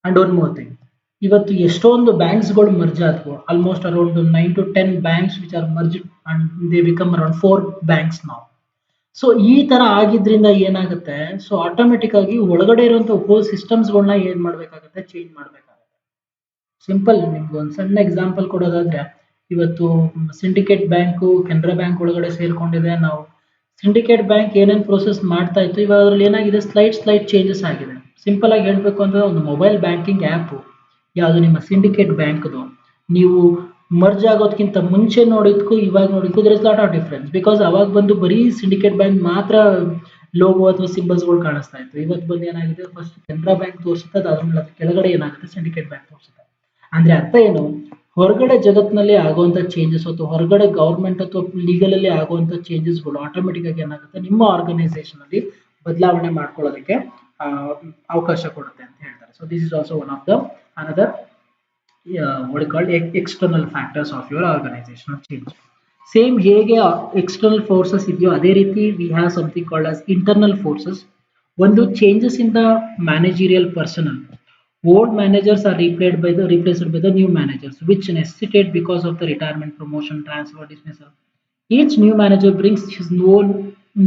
ಅಂಡ್ ಒನ್ ಮೋರ್ ಥಿಂಗ್, ಇವತ್ತು ಎಷ್ಟೊಂದು ಬ್ಯಾಂಕ್ಸ್ ಗಳು ಮರ್ಜ್ ಆದವು. Almost around 9 to 10 banks which are merge and they become around 4 banks ನಾವು. ಸೊ ಈ ತರ ಆಗಿದ್ರಿಂದ ಏನಾಗುತ್ತೆ, ಸೊ ಆಟೋಮೆಟಿಕ್ ಆಗಿ ಒಳಗಡೆ ಇರುವಂತ ಹೋಲ್ ಸಿಸ್ಟಮ್ಸ್ ಗಳನ್ನ ಏನ್ ಮಾಡ್ಬೇಕಾಗುತ್ತೆ, ಚೇಂಜ್ ಮಾಡ್ಬೇಕಾಗುತ್ತೆ. ಸಿಂಪಲ್ ನಿಮ್ಗೆ ಒಂದು ಸಣ್ಣ ಎಕ್ಸಾಂಪಲ್ ಕೊಡೋದಾದ್ರೆ, ಇವತ್ತು ಸಿಂಡಿಕೇಟ್ ಬ್ಯಾಂಕು ಕೆನರಾ ಬ್ಯಾಂಕ್ ಒಳಗಡೆ ಸೇರ್ಕೊಂಡಿದೆ. ನಾವು ಸಿಂಡಿಕೇಟ್ ಬ್ಯಾಂಕ್ ಏನೇನ್ ಪ್ರೋಸೆಸ್ ಮಾಡ್ತಾ ಇತ್ತು, ಇವಾಗ ಅದ್ರಲ್ಲಿ ಏನಾಗಿದೆ, ಸ್ಲೈಟ್ ಚೇಂಜಸ್ ಆಗಿದೆ. ಸಿಂಪಲ್ ಆಗಿ ಹೇಳ್ಬೇಕು ಅಂದ್ರೆ, ಒಂದು ಮೊಬೈಲ್ ಬ್ಯಾಂಕಿಂಗ್ ಆ್ಯಪ್ ಯಾವುದು ನಿಮ್ಮ ಸಿಂಡಿಕೇಟ್ ಬ್ಯಾಂಕ್ದು, ನೀವು ಮರ್ಜ್ ಆಗೋದಕ್ಕಿಂತ ಮುಂಚೆ ನೋಡಿದ್ಕು ಇವಾಗ ನೋಡಿದ್ಕು there is lot of difference. Because ಅವಾಗ ಬಂದು ಬರೀ ಸಿಂಡಿಕೇಟ್ ಬ್ಯಾಂಕ್ ಮಾತ್ರ ಲೋಗೋ ಅಥವಾ ಸಿಂಬಲ್ಸ್ಗಳು ಕಾಣಿಸ್ತಾ ಇತ್ತು. ಇವತ್ತು ಬಂದು ಏನಾಗಿದೆ, ಫಸ್ಟ್ ಕೆನರಾ ಬ್ಯಾಂಕ್ ತೋರಿಸುತ್ತೆ, ಅದಾದ್ಮೇಲೆ ಅದ್ರ ಕೆಳಗಡೆ ಏನಾಗುತ್ತೆ, ಸಿಂಡಿಕೇಟ್ ಬ್ಯಾಂಕ್ ತೋರಿಸುತ್ತೆ. ಅಂದ್ರೆ ಅರ್ಥ ಏನು, ಹೊರಗಡೆ ಜಗತ್ತಿನಲ್ಲಿ ಆಗುವಂತ ಚೇಂಜಸ್ ಅಥವಾ ಹೊರಗಡೆ ಗವರ್ಮೆಂಟ್ ಅಥವಾ ಲೀಗಲ್ ಅಲ್ಲಿ ಆಗುವಂತ ಚೇಂಜಸ್ಗಳು ಆಟೋಮೆಟಿಕ್ ಆಗಿ ಏನಾಗುತ್ತೆ, ನಿಮ್ಮ ಆರ್ಗನೈಸೇಷನ್ ಅಲ್ಲಿ ಬದಲಾವಣೆ ಮಾಡ್ಕೊಳ್ಳೋದಕ್ಕೆ ಅವಕಾಶ ಕೊಡುತ್ತೆ ಅಂತ ಹೇಳ್ತಾರೆ. So this is also one of the another what you call external factors of your organizational change. Same ಹೇಗೆ ಎಕ್ಸ್ಟರ್ನಲ್ ಫೋರ್ಸಸ್ ಇದೆಯೋ ಅದೇ ರೀತಿ we have something called as internal forces. ಒಂದು changes in the managerial personnel. Old managers are replaced by the new managers, which necessitate because of the retirement, promotion, transfer, dismissal. Each new manager brings his own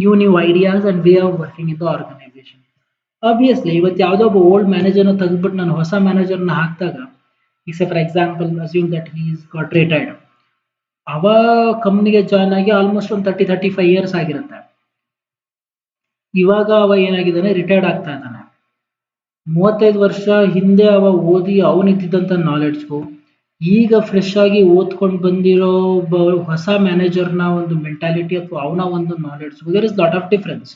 new ideas and way of working in the organization. Obviously, ಇವತ್ತು ಯಾವುದೋ ಒಬ್ಬ old ಮ್ಯಾನೇಜರ್ನ ತೆಗೆದ್ಬಿಟ್ಟು ನಾನು ಹೊಸ ಮ್ಯಾನೇಜರ್ನ ಹಾಕಿದಾಗ, ಈಗ for example assume that he is got retired. ಅವ ಕಂಪ್ನಿಗೆ ಜಾಯ್ನ್ ಆಗಿ ಆಲ್ಮೋಸ್ಟ್ ಒಂದು 30-35 ಇಯರ್ಸ್ ಆಗಿರುತ್ತೆ. ಇವಾಗ ಅವ ಏನಾಗಿದ್ದಾನೆ, ರಿಟೈರ್ಡ್ ಆಗ್ತಾ ಇದ್ದಾನೆ. 35 ವರ್ಷ ಹಿಂದೆ ಅವ ಓದಿ ಅವನಿದ್ದಂಥ ನಾಲೆಡ್ಜ್ಗೂ ಈಗ ಫ್ರೆಶ್ ಆಗಿ ಓದ್ಕೊಂಡು ಬಂದಿರೋ ಹೊಸ ಮ್ಯಾನೇಜರ್ನ ಒಂದು ಮೆಂಟಾಲಿಟಿ ಅಥವಾ ಅವನ ಒಂದು ನಾಲೆಡ್ಜ್ಗೂ there is lot of difference.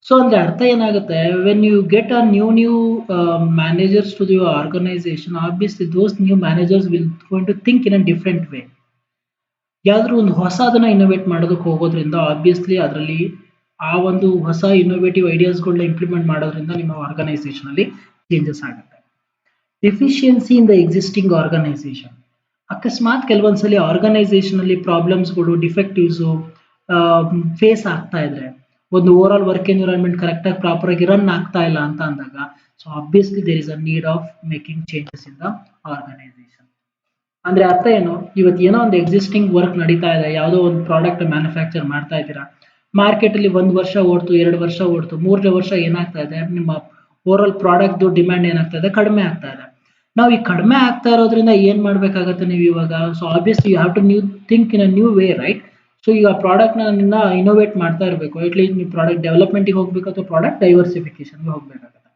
So ಅಂದ್ರೆ ಅರ್ಥ ಏನಾಗುತ್ತೆ, when you get a new managers to your organization, obviously those new managers will going to think in a different way. ಯಾವ್ದಾದ್ರು ಒಂದು ಹೊಸದನ್ನ ಇನೋವೇಟ್ ಮಾಡೋದಕ್ಕೆ ಹೋಗೋದ್ರಿಂದ ಆಬ್ವಿಯಸ್ಲಿ ಅದರಲ್ಲಿ ಆ ಒಂದು ಹೊಸ ಇನೋವೇಟಿವ್ ಐಡಿಯಾಸ್ಗಳನ್ನ ಇಂಪ್ಲಿಮೆಂಟ್ ಮಾಡೋದ್ರಿಂದ ನಿಮ್ಮ ಆರ್ಗನೈಸೇಷನ್ ಅಲ್ಲಿ ಚೇಂಜಸ್ ಆಗುತ್ತೆ. Efficiency in the existing organisation. ಅಕಸ್ಮಾತ್ ಕೆಲವೊಂದ್ಸಲಿ ಆರ್ಗನೈಸೇಷನ್ ಅಲ್ಲಿ ಪ್ರಾಬ್ಲಮ್ಸ್ಗಳು, ಡಿಫೆಕ್ಟಿವ್ಸು ಫೇಸ್ ಆಗ್ತಾ ಇದ್ರೆ, ಒಂದು overall work environment correct ಆಗಿ ಪ್ರಾಪರ್ ಆಗಿ ರನ್ ಆಗ್ತಾ ಇಲ್ಲ ಅಂತ ಅಂದಾಗ, so obviously there is a need of making changes in the organisation. ಅಂದ್ರೆ ಅರ್ಥ ಏನು, ಇವತ್ತು ಏನೋ ಒಂದು ಎಕ್ಸಿಸ್ಟಿಂಗ್ ವರ್ಕ್ ನಡೀತಾ ಇದೆ, ಯಾವುದೋ ಒಂದು ಪ್ರಾಡಕ್ಟ್ ಮ್ಯಾನುಫ್ಯಾಕ್ಚರ್ ಮಾಡ್ತಾ ಇದ್ದೀರಾ, ಮಾರ್ಕೆಟ್ ಅಲ್ಲಿ 1 ವರ್ಷ ಓಡ್ತು, 2 ವರ್ಷ ಓಡ್ತು, 3ನೇ ವರ್ಷ ಏನಾಗ್ತಾ ಇದೆ, ನಿಮ್ಮ ಓವರ್ ಆಲ್ ಪ್ರಾಡಕ್ಟ್ ಡಿಮ್ಯಾಂಡ್ ಏನಾಗ್ತಾ ಇದೆ, ಕಡಿಮೆ ಆಗ್ತಾ ಇದೆ. ನಾವು ಈ ಕಡಿಮೆ ಆಗ್ತಾ ಇರೋದ್ರಿಂದ ಏನ್ ಮಾಡ್ಬೇಕಾಗತ್ತೆ ನೀವು ಇವಾಗ, so obviously you have to think in a new way, right? So ಈಗ ಪ್ರಾಡಕ್ಟ್ ನ ಇನೋವೇಟ್ ಮಾಡ್ತಾ ಇರಬೇಕು. ಅಟ್ಲೀಸ್ಟ್ ನೀವು ಪ್ರಾಡಕ್ಟ್ ಡೆವಲಪ್ಮೆಂಟ್ಗೆ ಹೋಗ್ಬೇಕು ಅಥವಾ ಪ್ರಾಡಕ್ಟ್ ಡೈವರ್ಸಿಫಿಕೇಶನ್ಗೆ ಹೋಗ್ಬೇಕಾಗತ್ತೆ.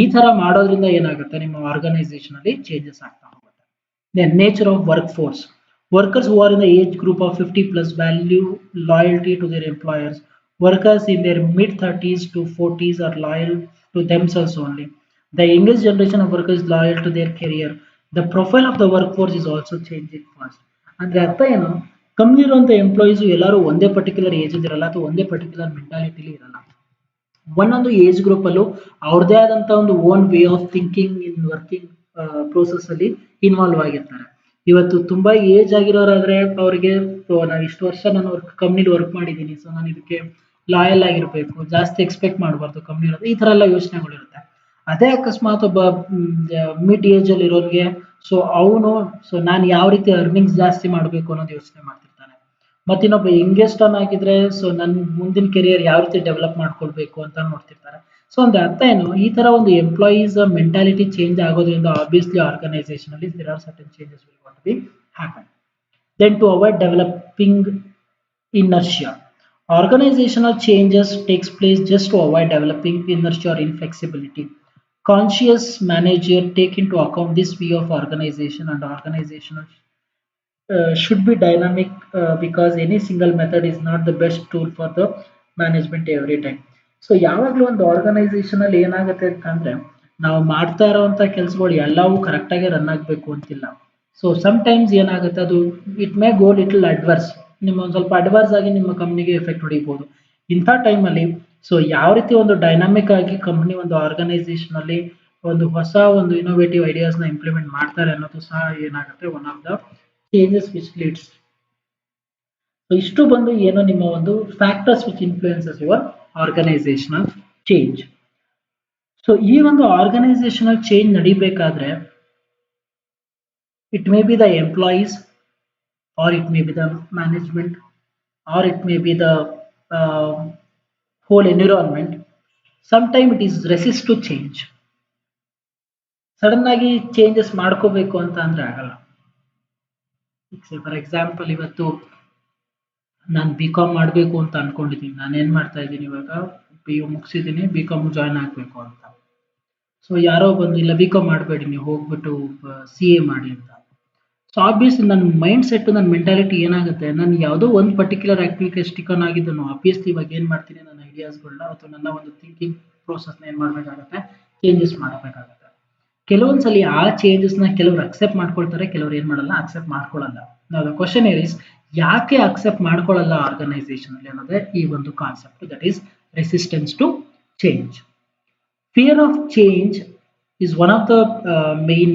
ಈ ತರ ಮಾಡೋದ್ರಿಂದ ಏನಾಗುತ್ತೆ, ನಿಮ್ಮ ಆರ್ಗನೈಸೇಷನ್ ಅಲ್ಲಿ ಚೇಂಜಸ್ ಆಗ್ತಾ ಹೋಗುತ್ತೆ. Then nature of workforce. Workers who are in the age group of 50 plus value loyalty to their employers. Workers in their mid 30s to 40s are loyal to themselves only. The youngest generation of workers is loyal to their career. The profile of the workforce is also changing fast. ಅಂದ್ರೆ ಅರ್ಥ ಏನು, ಕಮ್ಮಿ ಇರುವಂತ employees ಎಲ್ಲರೂ ಒಂದೇ particular age ಇರಲ್ಲ ಅಥವಾ ಒಂದೇ ಪರ್ಟಿಕ್ಯುಲರ್ ಮೆಂಟಾಲಿಟಿಲಿ ಇರಲ್ಲ. ಒಂದೊಂದು ಏಜ್ ಗ್ರೂಪ್ ಅಲ್ಲೂ ಅವ್ರದೇ ಆದಂತ ಒಂದು own way of thinking in working process ಅಲ್ಲಿ ಇನ್ವಾಲ್ವ್ ಆಗಿರ್ತಾರೆ. ಇವತ್ತು ತುಂಬಾ ಏಜ್ ಆಗಿರೋರಾದ್ರೆ ಅವ್ರಿಗೆ ನಾನು ಇಷ್ಟು ವರ್ಷ ನಾನು ಕಂಪ್ನಿಲಿ ವರ್ಕ್ ಮಾಡಿದ್ದೀನಿ, ಸೊ ನಾನು ಇದಕ್ಕೆ ಲಾಯಲ್ ಆಗಿರ್ಬೇಕು, ಜಾಸ್ತಿ ಎಕ್ಸ್ಪೆಕ್ಟ್ ಮಾಡಬಾರ್ದು ಕಂಪ್ನಿ, ಈ ತರ ಎಲ್ಲ ಯೋಚನೆಗಳಿರುತ್ತೆ. ಅದೇ ಅಕಸ್ಮಾತ್ ಒಬ್ಬ ಮಿಡ್ ಏಜ್ ಅಲ್ಲಿ ಇರೋರಿಗೆ, ಸೊ ನಾನು ಯಾವ ರೀತಿ ಅರ್ನಿಂಗ್ಸ್ ಜಾಸ್ತಿ ಮಾಡಬೇಕು ಅನ್ನೋದು ಯೋಚನೆ ಮಾಡ್ತಿರ್ತಾನೆ. ಮತ್ತೆ ಇನ್ನೊಬ್ಬ ಯಂಗೆಸ್ಟ್ ಆಗಿದ್ರೆ, ಸೊ ನನ್ನ ಮುಂದಿನ ಕೆರಿಯರ್ ಯಾವ ರೀತಿ ಡೆವಲಪ್ ಮಾಡ್ಕೊಳ್ಬೇಕು ಅಂತ ನೋಡ್ತಿರ್ತಾರೆ. ಸೊ ಅಂದ್ರೆ ಅರ್ಥ ಏನು, ಈ ತರ ಒಂದು ಎಂಪ್ಲಾಯೀಸ್ ಮೆಂಟಾಲಿಟಿ ಚೇಂಜ್ ಆಗೋದ್ರಿಂದ ಆಬ್ವಿಯಸ್ಲಿ ಆರ್ಗನೈಸೇಷನ್ ಅಲ್ಲಿ there are certain changes will got to be happen. Then to avoid developing inertia. Organizational changes takes place just to avoid developing inertia or inflexibility. Conscious manager take into account this view of organization, and organizational should be dynamic because any single method is not the best tool for the management every time. So ಯಾವಾಗಲೂ ಒಂದು organisation ಅಲ್ಲಿ ಏನಾಗುತ್ತೆ ಅಂತಂದ್ರೆ, ನಾವು ಮಾಡ್ತಾ ಇರೋವಂಥ ಕೆಲಸಗಳು ಎಲ್ಲವೂ ಕರೆಕ್ಟಾಗಿ ರನ್ ಆಗಬೇಕು ಅಂತಿಲ್ಲ. ಸೊ ಸಮ್ ಟೈಮ್ಸ್ ಏನಾಗುತ್ತೆ, ಅದು it may go little adverse, ನಿಮ್ಮ ಒಂದು ಸ್ವಲ್ಪ ಅಡ್ವರ್ಸ್ ಆಗಿ ನಿಮ್ಮ ಕಂಪ್ನಿಗೆ ಎಫೆಕ್ಟ್ ಹೊಡಿಬೋದು. ಇಂಥ ಟೈಮಲ್ಲಿ ಸೊ ಯಾವ ರೀತಿ ಒಂದು ಡೈನಾಮಿಕ್ ಆಗಿ ಕಂಪ್ನಿ ಒಂದು ಆರ್ಗನೈಸೇಷನ್ ಅಲ್ಲಿ ಒಂದು ಹೊಸ ಒಂದು ಇನೋವೇಟಿವ್ ಐಡಿಯಾಸ್ನ ಇಂಪ್ಲಿಮೆಂಟ್ ಮಾಡ್ತಾರೆ ಅನ್ನೋದು ಸಹ ಏನಾಗುತ್ತೆ, one of the changes which leads so ಇಷ್ಟು ಬಂದು ಏನು ನಿಮ್ಮ ಒಂದು factors which influences your organizational change. So ಈ ಒಂದು ಆರ್ಗನೈಸೇಷನಲ್ ಚೇಂಜ್ ನಡಿಬೇಕಾದ್ರೆ it may be the employees, or it may be the management, or it may be the whole environment. Sometimes it is resist to change. Sudden ಆಗಿ changes ಮಾಡ್ಕೋಬೇಕು ಅಂತ ಅಂದ್ರೆ ಆಗಲ್ಲ. For example, ಇವತ್ತು ನಾನು ಬಿ.ಕಾಮ್ ಮಾಡಬೇಕು ಅಂತ ಅನ್ಕೊಂಡಿದ್ದೀನಿ. ನಾನು ಏನ್ ಮಾಡ್ತಾ ಇದ್ದೀನಿ, ಇವಾಗ PU ಮುಗಿಸಿದ್ದೀನಿ, ಬಿ.ಕಾಮ್ ಜಾಯ್ನ್ ಆಗಬೇಕು ಅಂತ. ಸೊ ಯಾರೋ ಬಂದು ಇಲ್ಲ ಬಿ.ಕಾಮ್ ಮಾಡಬೇಡಿ, ನೀವು ಹೋಗ್ಬಿಟ್ಟು CA ಮಾಡಿ ಅಂತ. ಸೊ ಆಬ್ವಿಯಸ್ಲಿ ನನ್ನ ಮೈಂಡ್ ಸೆಟ್, ನನ್ನ ಮೆಂಟಾಲಿಟಿ ಏನಾಗುತ್ತೆ, ನಾನು ಯಾವುದೋ ಒಂದು ಪರ್ಟಿಕ್ಯುಲರ್ ಆಕ್ಟಿವಿಟಿ ಸ್ಟಿಕ್ ಆನ್ ಆಗಿದ್ದನು ಆಬ್ವಿಯಸ್ಲಿ ಇವಾಗ ಏನು ಮಾಡ್ತೀನಿ, ನನ್ನ ಐಡಿಯಾಸ್ಗಳನ್ನ ಅಥವಾ ನನ್ನ ಒಂದು ಥಿಂಕಿಂಗ್ ಪ್ರೋಸೆಸ್ನ ಏನು ಮಾಡಬೇಕಾಗುತ್ತೆ, ಚೇಂಜಸ್ ಮಾಡಬೇಕಾಗುತ್ತೆ. ಕೆಲವೊಂದ್ಸಲಿ ಆ ಚೇಂಜಸ್ನ ಕೆಲವರು ಅಕ್ಸೆಪ್ಟ್ ಮಾಡ್ಕೊಳ್ತಾರೆ, ಕೆಲವರು ಏನು ಮಾಡಲ್ಲ, ಅಕ್ಸೆಪ್ಟ್ ಮಾಡ್ಕೊಳ್ಳಲ್ಲ. ನಾವು ಕ್ವಶನ್ ಇಸ್ ಯಾಕೆ ಅಕ್ಸೆಪ್ಟ್ ಮಾಡ್ಕೊಳ್ಳಲ್ಲ ಆರ್ಗನೈಸೇಷನ್ ಅಲ್ಲಿ ಅನ್ನೋದೇ ಈ ಒಂದು concept, that is resistance to change. Fear of change is one of the main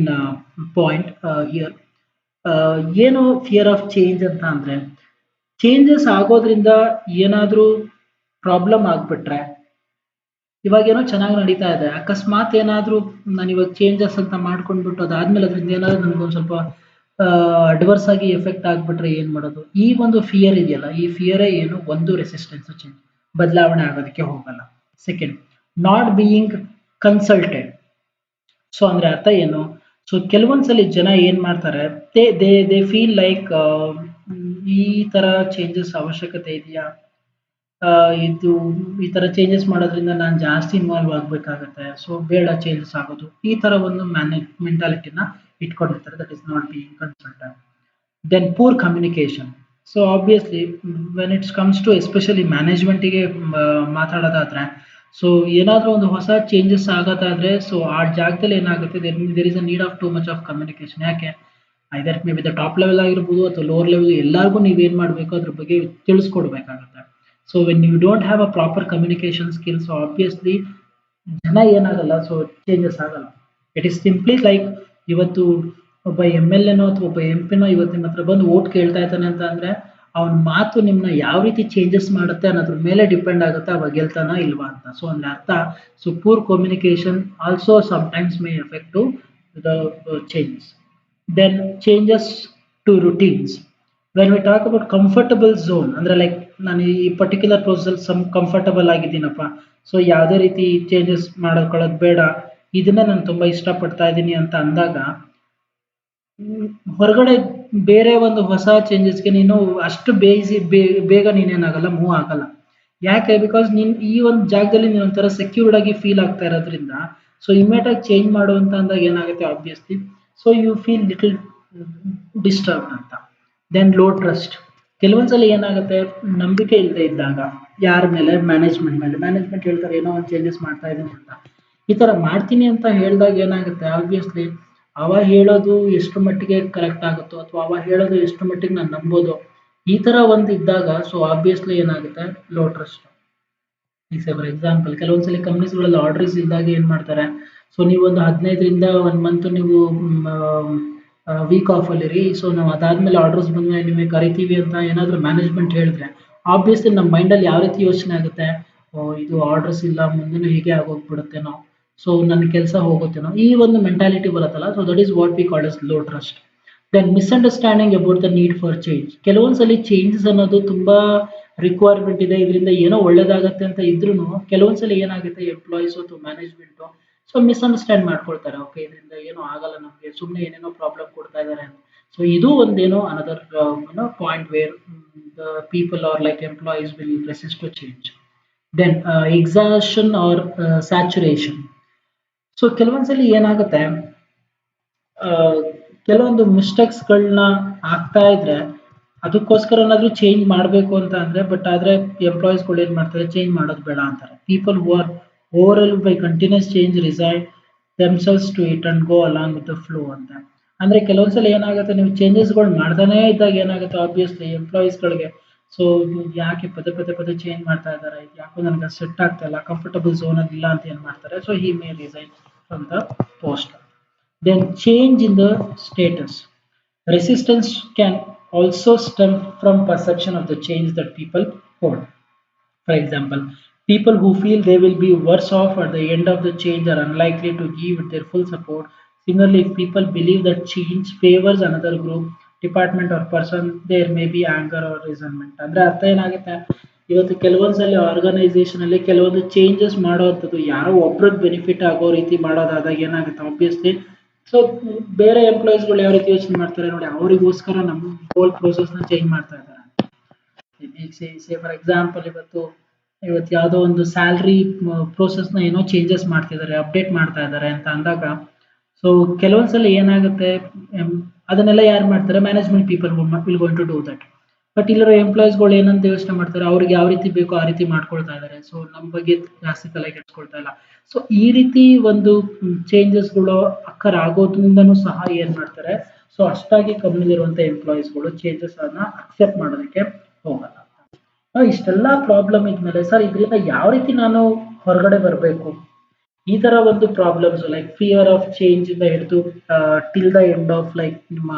point here. ಏನು ಫಿಯರ್ ಆಫ್ ಚೇಂಜ್ ಅಂತ ಅಂದ್ರೆ, ಚೇಂಜಸ್ ಆಗೋದ್ರಿಂದ ಏನಾದ್ರೂ ಪ್ರಾಬ್ಲಮ್ ಆಗ್ಬಿಟ್ರೆ, ಇವಾಗ ಏನೋ ಚೆನ್ನಾಗಿ ನಡೀತಾ ಇದೆ, ಅಕಸ್ಮಾತ್ ಏನಾದ್ರೂ ನಾನು ಇವಾಗ ಚೇಂಜಸ್ ಅಂತ ಮಾಡ್ಕೊಂಡ್ಬಿಟ್ಟು ಅದಾದ್ಮೇಲೆ ಅದರಿಂದ ಏನಾದ್ರು ನನಗೊಂದು ಸ್ವಲ್ಪ ಅಡ್ವರ್ಸ್ ಆಗಿ ಎಫೆಕ್ಟ್ ಆಗ್ಬಿಟ್ರೆ ಏನ್ ಮಾಡೋದು? ಈ ಒಂದು ಫಿಯರ್ ಇದೆಯಲ್ಲ, ಈ ಫಿಯರೇ ಏನು ಒಂದು ರೆಸಿಸ್ಟೆನ್ಸ್ ಚೇಂಜ್, ಬದಲಾವಣೆ ಆಗೋದಕ್ಕೆ ಹೋಗಲ್ಲ. Second, not being consulted. So ಅಂದ್ರೆ ಅರ್ಥ ಏನು? ಸೊ ಕೆಲವೊಂದ್ಸಲಿ ಜನ ಏನ್ ಮಾಡ್ತಾರೆ, ದೇ ಫೀಲ್ ಲೈಕ್ ಈ ತರ ಚೇಂಜಸ್ ಅವಶ್ಯಕತೆ ಇದೆಯಾ, ಇದು ಈ ತರ ಚೇಂಜಸ್ ಮಾಡೋದ್ರಿಂದ ನಾನು ಜಾಸ್ತಿ ಇನ್ವಾಲ್ವ್ ಆಗ್ಬೇಕಾಗತ್ತೆ, ಸೊ ಬೇಡ ಚೇಂಜಸ್ ಆಗೋದು, ಈ ತರ ಒಂದು ಮೆಂಟಾಲಿಟಿನ ಇಟ್ಕೊಂಡಿರ್ತಾರೆ. That is not being consulted. Then poor communication. So obviously when it's comes to especially ಮ್ಯಾನೇಜ್ಮೆಂಟಿಗೆ ಮಾತಾಡೋದಾದ್ರೆ, ಸೊ ಏನಾದರೂ ಒಂದು ಹೊಸ ಚೇಂಜಸ್ ಆಗೋದಾದ್ರೆ, ಸೊ ಆ ಜಾಗದಲ್ಲಿ ಏನಾಗುತ್ತೆ, there is a need of too much of communication. ಯಾಕೆ? Either may be the top level ಆಗಿರ್ಬೋದು ಅಥವಾ ಲೋವರ್ ಲೆವೆಲ್, ಎಲ್ಲರಿಗೂ ನೀವೇನು ಮಾಡಬೇಕು, ಅದ್ರ ಬಗ್ಗೆ ತಿಳಿಸ್ಕೊಡ್ಬೇಕಾಗುತ್ತೆ. So when you don't have a proper communication skills, obviously ಜನ ಏನಾಗಲ್ಲ, ಸೊ ಚೇಂಜಸ್ ಆಗಲ್ಲ. ಇಟ್ ಈಸ್ ಸಿಂಪ್ಲಿ ಲೈಕ್, ಇವತ್ತು ಒಬ್ಬ MLA ನೋ ಅಥವಾ ಒಬ್ಬ MP ನೋ ಇವತ್ತು ನಿಮ್ಮ ಹತ್ರ ಬಂದು ವೋಟ್ ಕೇಳ್ತಾ ಇದ್ದಾನೆ ಅಂತ ಅಂದ್ರೆ, ಅವನ ಮಾತು ನಿಮ್ಮನ್ನ ಯಾವ ರೀತಿ ಚೇಂಜಸ್ ಮಾಡುತ್ತೆ ಅನ್ನೋದ್ರ ಮೇಲೆ ಡಿಪೆಂಡ್ ಆಗುತ್ತೆ, ಅವಾಗ ಗೆಲ್ತಾನ ಇಲ್ವಾ ಅಂತ. ಸೊ ಅಂದ್ರೆ ಅರ್ಥ, so poor communication also sometimes may effect to the changes. Then changes to routines. When we talk about comfortable zone, ಅಂದ್ರೆ ಲೈಕ್ ನಾನು ಈ ಪರ್ಟಿಕ್ಯುಲರ್ ಪ್ರೋಸೆಸ್ ಕಂಫರ್ಟಬಲ್ ಆಗಿದ್ದೀನಪ್ಪ, ಸೊ ಯಾವುದೇ ರೀತಿ ಚೇಂಜಸ್ ಮಾಡ್ಕೊಳ್ಳೋದು ಬೇಡ, ಇದನ್ನೇ ನಾನು ತುಂಬಾ ಇಷ್ಟಪಡ್ತಾ ಇದ್ದೀನಿ ಅಂತ ಅಂದಾಗ, ಹೊರಗಡೆ ಬೇರೆ ಒಂದು ಹೊಸ ಚೇಂಜಸ್ಗೆ ನೀನು ಅಷ್ಟು ಬೇಗ ನೀನೇನಾಗಲ್ಲ, ಮೂವ್ ಆಗಲ್ಲ. ಯಾಕೆ? ಬಿಕಾಸ್ ನೀನ್ ಈ ಒಂದು ಜಾಗದಲ್ಲಿ ನೀನು ಒಂಥರ ಸೆಕ್ಯೂರ್ಡ್ ಆಗಿ ಫೀಲ್ ಆಗ್ತಾ ಇರೋದ್ರಿಂದ, ಸೊ ಇಮಿಡಿಯೇಟ್ ಆಗಿ ಚೇಂಜ್ ಮಾಡುವಂತ ಅಂದಾಗ ಏನಾಗುತ್ತೆ, obviously so you feel little disturb ಅಂತ. Then low trust. ಕೆಲವೊಂದ್ಸಲ ಏನಾಗುತ್ತೆ, ನಂಬಿಕೆ ಇಲ್ಲದೆ ಇದ್ದಾಗ ಯಾರ ಮೇಲೆ, ಮ್ಯಾನೇಜ್ಮೆಂಟ್ ಹೇಳ್ತಾರೆ ಏನೋ ಒಂದು ಚೇಂಜಸ್ ಮಾಡ್ತಾ ಇದ್ದೀನಿ ಅಂತ, ಈ ತರ ಮಾಡ್ತೀನಿ ಅಂತ ಹೇಳಿದಾಗ ಏನಾಗುತ್ತೆ, ಆಬ್ವಿಯಸ್ಲಿ ಅವ ಹೇಳೋದು ಎಷ್ಟು ಮಟ್ಟಿಗೆ ಕರೆಕ್ಟ್ ಆಗುತ್ತೋ ಅಥವಾ ಅವ ಹೇಳೋದು ಎಷ್ಟು ಮಟ್ಟಿಗೆ ನಾನು ನಂಬೋದು, ಈ ತರ ಒಂದು ಇದ್ದಾಗ, ಸೊ ಆಬ್ವಿಯಸ್ಲಿ ಏನಾಗುತ್ತೆ, ಲೋ ಟ್ರಸ್ಟ್. ಈಗ ಫಾರ್ ಎಕ್ಸಾಂಪಲ್, ಕೆಲವೊಂದ್ಸಲಿ ಕಂಪ್ನೀಸ್ಗಳಲ್ಲಿ ಆರ್ಡರ್ಸ್ ಇದ್ದಾಗ ಏನ್ ಮಾಡ್ತಾರೆ, ಸೊ ನೀವು ಒಂದು 15ರಿಂದ 1 ಮಂತ್ ನೀವು ವೀಕ್ ಆಫ್ ಅಲ್ಲಿರಿ, ಸೊ ನಾವು ಅದಾದ್ಮೇಲೆ ಆರ್ಡರ್ಸ್ ಬಂದ್ಮೇಲೆ ನಿಮಗೆ ಕರಿತೀವಿ ಅಂತ ಏನಾದ್ರು ಮ್ಯಾನೇಜ್ಮೆಂಟ್ ಹೇಳಿದ್ರೆ, ಆಬ್ವಿಯಸ್ಲಿ ನಮ್ಮ ಮೈಂಡಲ್ಲಿ ಯಾವ ರೀತಿ ಯೋಚನೆ ಆಗುತ್ತೆ, ಇದು ಆರ್ಡರ್ಸ್ ಇಲ್ಲ, ಮುಂದೆನೂ ಹೀಗೆ ಆಗೋಗ್ಬಿಡುತ್ತೇನೋ, ಸೊ ನನ್ನ ಕೆಲಸ ಹೋಗುತ್ತೇನೋ, ಈ ಒಂದು ಮೆಂಟಾಲಿಟಿ ಬರುತ್ತಲ್ಲ, so that is what we call as low trust. Then misunderstanding about the need for change. ಕೆಲವೊಂದ್ಸಲಿ ಚೇಂಜಸ್ ಅನ್ನೋದು ತುಂಬಾ ರಿಕ್ವೈರ್ಮೆಂಟ್ ಇದೆ, ಇದರಿಂದ ಏನೋ ಒಳ್ಳೇದಾಗತ್ತೆ ಅಂತ ಇದ್ರೂ ಕೆಲವೊಂದ್ಸಲಿ ಏನಾಗುತ್ತೆ, ಎಂಪ್ಲಾಯೀಸ್ ಅಥವಾ ಮ್ಯಾನೇಜ್ಮೆಂಟ್ ಸೊ ಮಿಸ್ಅಂಡರ್ಸ್ಟ್ಯಾಂಡ್ ಮಾಡ್ಕೊಳ್ತಾರೆ, ಓಕೆ ಇದರಿಂದ ಏನೋ ಆಗಲ್ಲ ನಮಗೆ, ಸುಮ್ಮನೆ ಏನೇನೋ ಪ್ರಾಬ್ಲಮ್ ಕೊಡ್ತಾ ಇದ್ದಾರೆ ಅಂತ. ಸೊ ಇದು ಒಂದೇನೋ another point where the people are like employees will resist to change. Then exhaustion or saturation. So ಕೆಲವೊಂದ್ಸಲಿ ಏನಾಗುತ್ತೆ, ಕೆಲವೊಂದು ಮಿಸ್ಟೇಕ್ಸ್ಗಳನ್ನ ಆಗ್ತಾ ಇದ್ರೆ ಅದಕ್ಕೋಸ್ಕರ ಏನಾದ್ರೂ ಚೇಂಜ್ ಮಾಡಬೇಕು ಅಂತ ಅಂದ್ರೆ, ಬಟ್ ಆದ್ರೆ ಎಂಪ್ಲಾಯೀಸ್ಗಳು ಏನ್ ಮಾಡ್ತಾರೆ, ಚೇಂಜ್ ಮಾಡೋದು ಬೇಡ ಅಂತಾರೆ. People who are overwhelmed by continuous change resign themselves to it and go along with the flow ಅಂತ. ಅಂದ್ರೆ ಕೆಲವೊಂದ್ಸಲ ಏನಾಗುತ್ತೆ, ನೀವು ಚೇಂಜಸ್ಗಳು ಮಾಡ್ತಾನೆ ಇದ್ದಾಗ ಏನಾಗುತ್ತೆ, ಆಬ್ವಿಯಸ್ಲಿ ಎಂಪ್ಲಾಯೀಸ್ಗಳಿಗೆ ಸೊ ಯಾಕೆ ಪದೇ ಚೇಂಜ್ ಮಾಡ್ತಾ ಇದ್ದಾರೆ, ಯಾಕೋ ನನಗೆ ಸೆಟ್ ಆಗ್ತಾ ಇಲ್ಲ, ಕಂಫರ್ಟಬಲ್ ಝೋನ್ ಅಲ್ಲಿ ಇಲ್ಲ ಅಂತ ಏನ್ ಮಾಡ್ತಾರೆ, so he may resign from the post. Then change in the status. Resistance can also stem from perception of the change that people hold. For example, people who feel they will be worse off at the end of the change are unlikely to give it their full support. Similarly, if people believe that change favors another group, department or person, there may be anger or resentment. ಅಂದ್ರೆ ಅರ್ಥ ಏನಾಗುತ್ತೆ, ಇವತ್ತು ಕೆಲವೊಂದ್ಸಲಿ organisation ಅಲ್ಲಿ ಕೆಲವೊಂದು changes ಮಾಡೋವಂಥದ್ದು ಯಾರೋ ಒಬ್ರಿಗೆ benefit ಆಗೋ ರೀತಿ ಮಾಡೋದಾದಾಗ ಏನಾಗುತ್ತೆ ಆಬ್ವಿಯಸ್ಲಿ. ಸೊ ಬೇರೆ ಎಂಪ್ಲಾಯೀಸ್ಗಳು ಯಾವ ರೀತಿ ಯೋಚನೆ ಮಾಡ್ತಾರೆ ನೋಡಿ, ಅವರಿಗೋಸ್ಕರ ನಮ್ಮ ಹೋಲ್ ಪ್ರೋಸೆಸ್ನ ಚೇಂಜ್ ಮಾಡ್ತಾ ಇದ್ದಾರೆ. ಫಾರ್ ಎಕ್ಸಾಂಪಲ್ ಇವತ್ತು ಯಾವುದೋ ಒಂದು ಸ್ಯಾಲ್ರಿ ಪ್ರೋಸೆಸ್ನ ಏನೋ ಚೇಂಜಸ್ ಮಾಡ್ತಿದ್ದಾರೆ, ಅಪ್ಡೇಟ್ ಮಾಡ್ತಾ ಇದ್ದಾರೆ ಅಂತ ಅಂದಾಗ, ಸೊ ಕೆಲವೊಂದ್ಸಲ ಏನಾಗುತ್ತೆ, ಅದನ್ನೆಲ್ಲ ಯಾರು ಮಾಡ್ತಾರೆ, management people will going to do that. But ಇಲ್ಲಿರೋ ಎಂಪ್ಲಾಯೀಸ್ಗಳು ಏನಂತ ಯೋಚನೆ ಮಾಡ್ತಾರೆ, ಅವ್ರಿಗೆ ಯಾವ ರೀತಿ ಬೇಕೋ ಆ ರೀತಿ ಮಾಡ್ಕೊಳ್ತಾ ಇದ್ದಾರೆ. ಸೊ ನಮ್ಮ ಬಗ್ಗೆ ಜಾಸ್ತಿ ತಲೆ ಕೆಡಿಸ್ಕೊಳ್ತಾ ಇಲ್ಲ. ಸೊ ಈ ರೀತಿ ಒಂದು ಚೇಂಜಸ್ಗಳು ಅಕ್ಕರ್ ಆಗೋದ್ರಿಂದನೂ ಸಹ ಏನ್ ಮಾಡ್ತಾರೆ, ಸೊ ಅಷ್ಟಾಗಿ ಕಂಪ್ನಿಲಿರುವಂತ ಎಂಪ್ಲಾಯೀಸ್ಗಳು ಚೇಂಜಸ್ ಅನ್ನ ಅಕ್ಸೆಪ್ಟ್ ಮಾಡೋದಕ್ಕೆ ಹೋಗಲ್ಲ. ಇಷ್ಟೆಲ್ಲ ಪ್ರಾಬ್ಲಮ್ ಇದ್ಮೇಲೆ ಸರ್ ಇದರಿಂದ ಯಾವ ರೀತಿ ನಾನು ಹೊರಗಡೆ ಬರಬೇಕು, ಈ ತರ ಒಂದು problems like fear of change ಇಂದ ಹಿಡಿದು till the end of like ನಿಮ್ಮ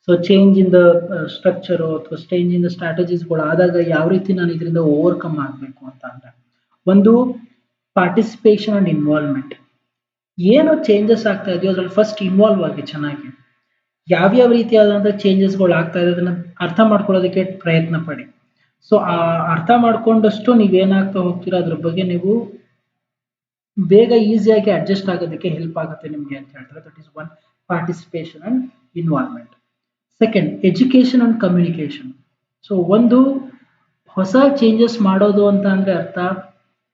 so change in the structure ಅಥವಾ ಚೇಂಜ್ ಇನ್ ದ ಸ್ಟ್ರಾಟಜೀಸ್ಗಳು ಆದಾಗ ಯಾವ ರೀತಿ ನಾನು ಇದರಿಂದ ಓವರ್ಕಮ್ ಆಗಬೇಕು ಅಂತ ಅಂದ್ರೆ, ಒಂದು ಪಾರ್ಟಿಸಿಪೇಷನ್ ಅಂಡ್ ಇನ್ವಾಲ್ವ್ಮೆಂಟ್. ಏನು ಚೇಂಜಸ್ ಆಗ್ತಾ ಇದೆಯೋ ಅದ್ರಲ್ಲಿ ಫಸ್ಟ್ ಇನ್ವಾಲ್ವ್ ಆಗಿ ಚೆನ್ನಾಗಿ, ಯಾವ್ಯಾವ ರೀತಿಯಾದಂಥ ಚೇಂಜಸ್ಗಳು ಆಗ್ತಾ ಇದೆ ಅದನ್ನ ಅರ್ಥ ಮಾಡ್ಕೊಳ್ಳೋದಕ್ಕೆ ಪ್ರಯತ್ನ ಪಡಿ. ಸೊ ಆ ಅರ್ಥ ಮಾಡ್ಕೊಂಡಷ್ಟು ನೀವೇನಾಗ್ತಾ ಹೋಗ್ತೀರಾ ಅದ್ರ ಬಗ್ಗೆ ನೀವು ಬೇಗ ಈಸಿಯಾಗಿ ಅಡ್ಜಸ್ಟ್ ಆಗೋದಕ್ಕೆ ಹೆಲ್ಪ್ ಆಗುತ್ತೆ ನಿಮ್ಗೆ ಅಂತ ಹೇಳ್ತಾರೆ. That is one, participation and involvement. Second, education and communication. So ಒಂದು ಹೊಸ ಚೇಂಜಸ್ ಮಾಡೋದು ಅಂತ ಅಂದ್ರೆ ಅರ್ಥ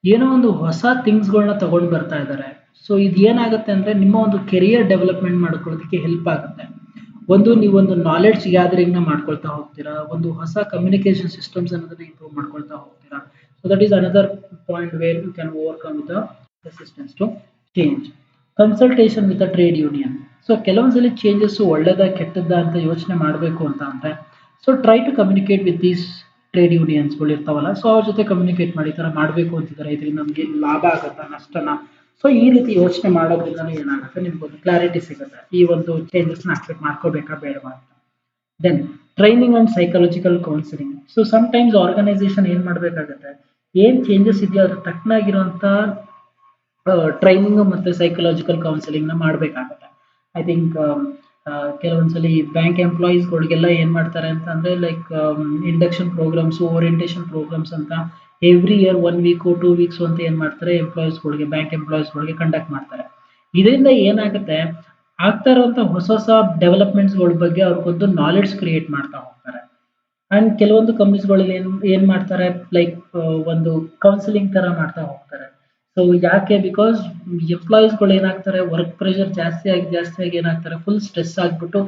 ಏನೋ ಒಂದು ಹೊಸ ಥಿಂಗ್ಸ್ಗಳನ್ನ ತಗೊಂಡು ಬರ್ತಾ ಇದ್ದಾರೆ. ಸೊ ಇದು ಏನಾಗುತ್ತೆ ಅಂದ್ರೆ ನಿಮ್ಮ ಒಂದು ಕೆರಿಯರ್ ಡೆವಲಪ್ಮೆಂಟ್ ಮಾಡ್ಕೊಳ್ಳೋದಕ್ಕೆ ಹೆಲ್ಪ್ ಆಗುತ್ತೆ. ಒಂದು ನೀವೊಂದು ನಾಲೆಡ್ಜ್ ಗ್ಯಾದರಿಂಗ್ ನ ಮಾಡ್ಕೊಳ್ತಾ ಹೋಗ್ತೀರಾ, ಒಂದು ಹೊಸ ಕಮ್ಯುನಿಕೇಶನ್ ಸಿಸ್ಟಮ್ಸ್ ಅನ್ನೋದನ್ನ ಇಂಪ್ರೂವ್ ಮಾಡ್ಕೊಳ್ತಾ ಹೋಗ್ತೀರಾ. So that is another point where you can overcome with resistance to change. Consultation with a trade union. So ಕೆಲವೊಂದ್ಸಲಿ ಚೇಂಜಸ್ ಒಳ್ಳೇದ ಕೆಟ್ಟದ್ದ ಅಂತ ಯೋಚನೆ ಮಾಡಬೇಕು ಅಂತ ಅಂದ್ರೆ, so try to communicate with these trade ಯೂನಿಯನ್ಸ್ಗಳು ಇರ್ತಾವಲ್ಲ, ಸೊ ಅವ್ರ ಜೊತೆ ಕಮ್ಯುನಿಕೇಟ್ ಮಾಡಿ ಈ ಥರ ಮಾಡಬೇಕು ಅಂತಿದ್ದಾರೆ, ಇದರಿಂದ ನಮಗೆ ಲಾಭ ಆಗುತ್ತಾ ನಷ್ಟನ. ಸೊ ಈ ರೀತಿ ಯೋಚನೆ ಮಾಡೋದ್ರಿಂದ ಏನಾಗುತ್ತೆ, ನಿಮ್ಗೊಂದು ಕ್ಲಾರಿಟಿ ಸಿಗುತ್ತೆ ಈ ಒಂದು ಚೇಂಜಸ್ನ ಅಕ್ಸೆಪ್ಟ್ ಮಾಡ್ಕೋಬೇಕಾ ಬೇಡವಾ ಅಂತ. Then training and psychological counselling. So sometimes organisation ಏನ್ ಮಾಡಬೇಕಾಗತ್ತೆ, ಏನ್ ಚೇಂಜಸ್ ಇದೆಯೋ ಅದ್ರ ತಕ್ಕನಾಗಿರುವಂತ ಟ್ರೈನಿಂಗ್ ಮತ್ತೆ ಸೈಕಲಾಜಿಕಲ್ ಕೌನ್ಸಿಲಿಂಗ್ ನ ಮಾಡಬೇಕಾಗತ್ತೆ. ಐ ಥಿಂಕ್ ಕೆಲವೊಂದ್ಸಲಿ ಬ್ಯಾಂಕ್ ಎಂಪ್ಲಾಯೀಸ್ಗಳಿಗೆಲ್ಲ ಏನ್ ಮಾಡ್ತಾರೆ ಅಂತ ಅಂದ್ರೆ like induction programmes, orientation programmes ಅಂತ ಎವ್ರಿ ಇಯರ್ 1 ವೀಕ್ 2 ವೀಕ್ಸ್ ಅಂತ ಏನ್ ಮಾಡ್ತಾರೆ ಎಂಪ್ಲಾಯೀಸ್ಗಳಿಗೆ, ಬ್ಯಾಂಕ್ ಎಂಪ್ಲಾಯೀಸ್ಗಳಿಗೆ ಕಂಡಕ್ಟ್ ಮಾಡ್ತಾರೆ. ಇದರಿಂದ ಏನಾಗುತ್ತೆ, ಆಗ್ತಾ ಇರುವಂತ ಹೊಸ ಹೊಸ ಡೆವಲಪ್ಮೆಂಟ್ಸ್ಗಳ ಬಗ್ಗೆ ಅವ್ರಿಗೊಂದು ನಾಲೆಡ್ಜ್ ಕ್ರಿಯೇಟ್ ಮಾಡ್ತಾ ಹೋಗ್ತಾರೆ. ಅಂಡ್ ಕೆಲವೊಂದು ಕಂಪ್ನೀಸ್ಗಳಲ್ಲಿ ಏನ್ ಮಾಡ್ತಾರೆ ಲೈಕ್ ಒಂದು ಕೌನ್ಸಿಲಿಂಗ್ ತರ ಮಾಡ್ತಾ ಹೋಗ್ತಾರೆ. ಸೊ ಯಾಕೆ, ಬಿಕಾಸ್ ಎಂಪ್ಲಾಯೀಸ್ಗಳು ಏನಾಗ್ತಾರೆ, ವರ್ಕ್ ಪ್ರೆಷರ್ ಜಾಸ್ತಿ ಆಗಿ ಏನಾಗ್ತಾರೆ, ಫುಲ್ ಸ್ಟ್ರೆಸ್ ಆಗ್ಬಿಟ್ಟು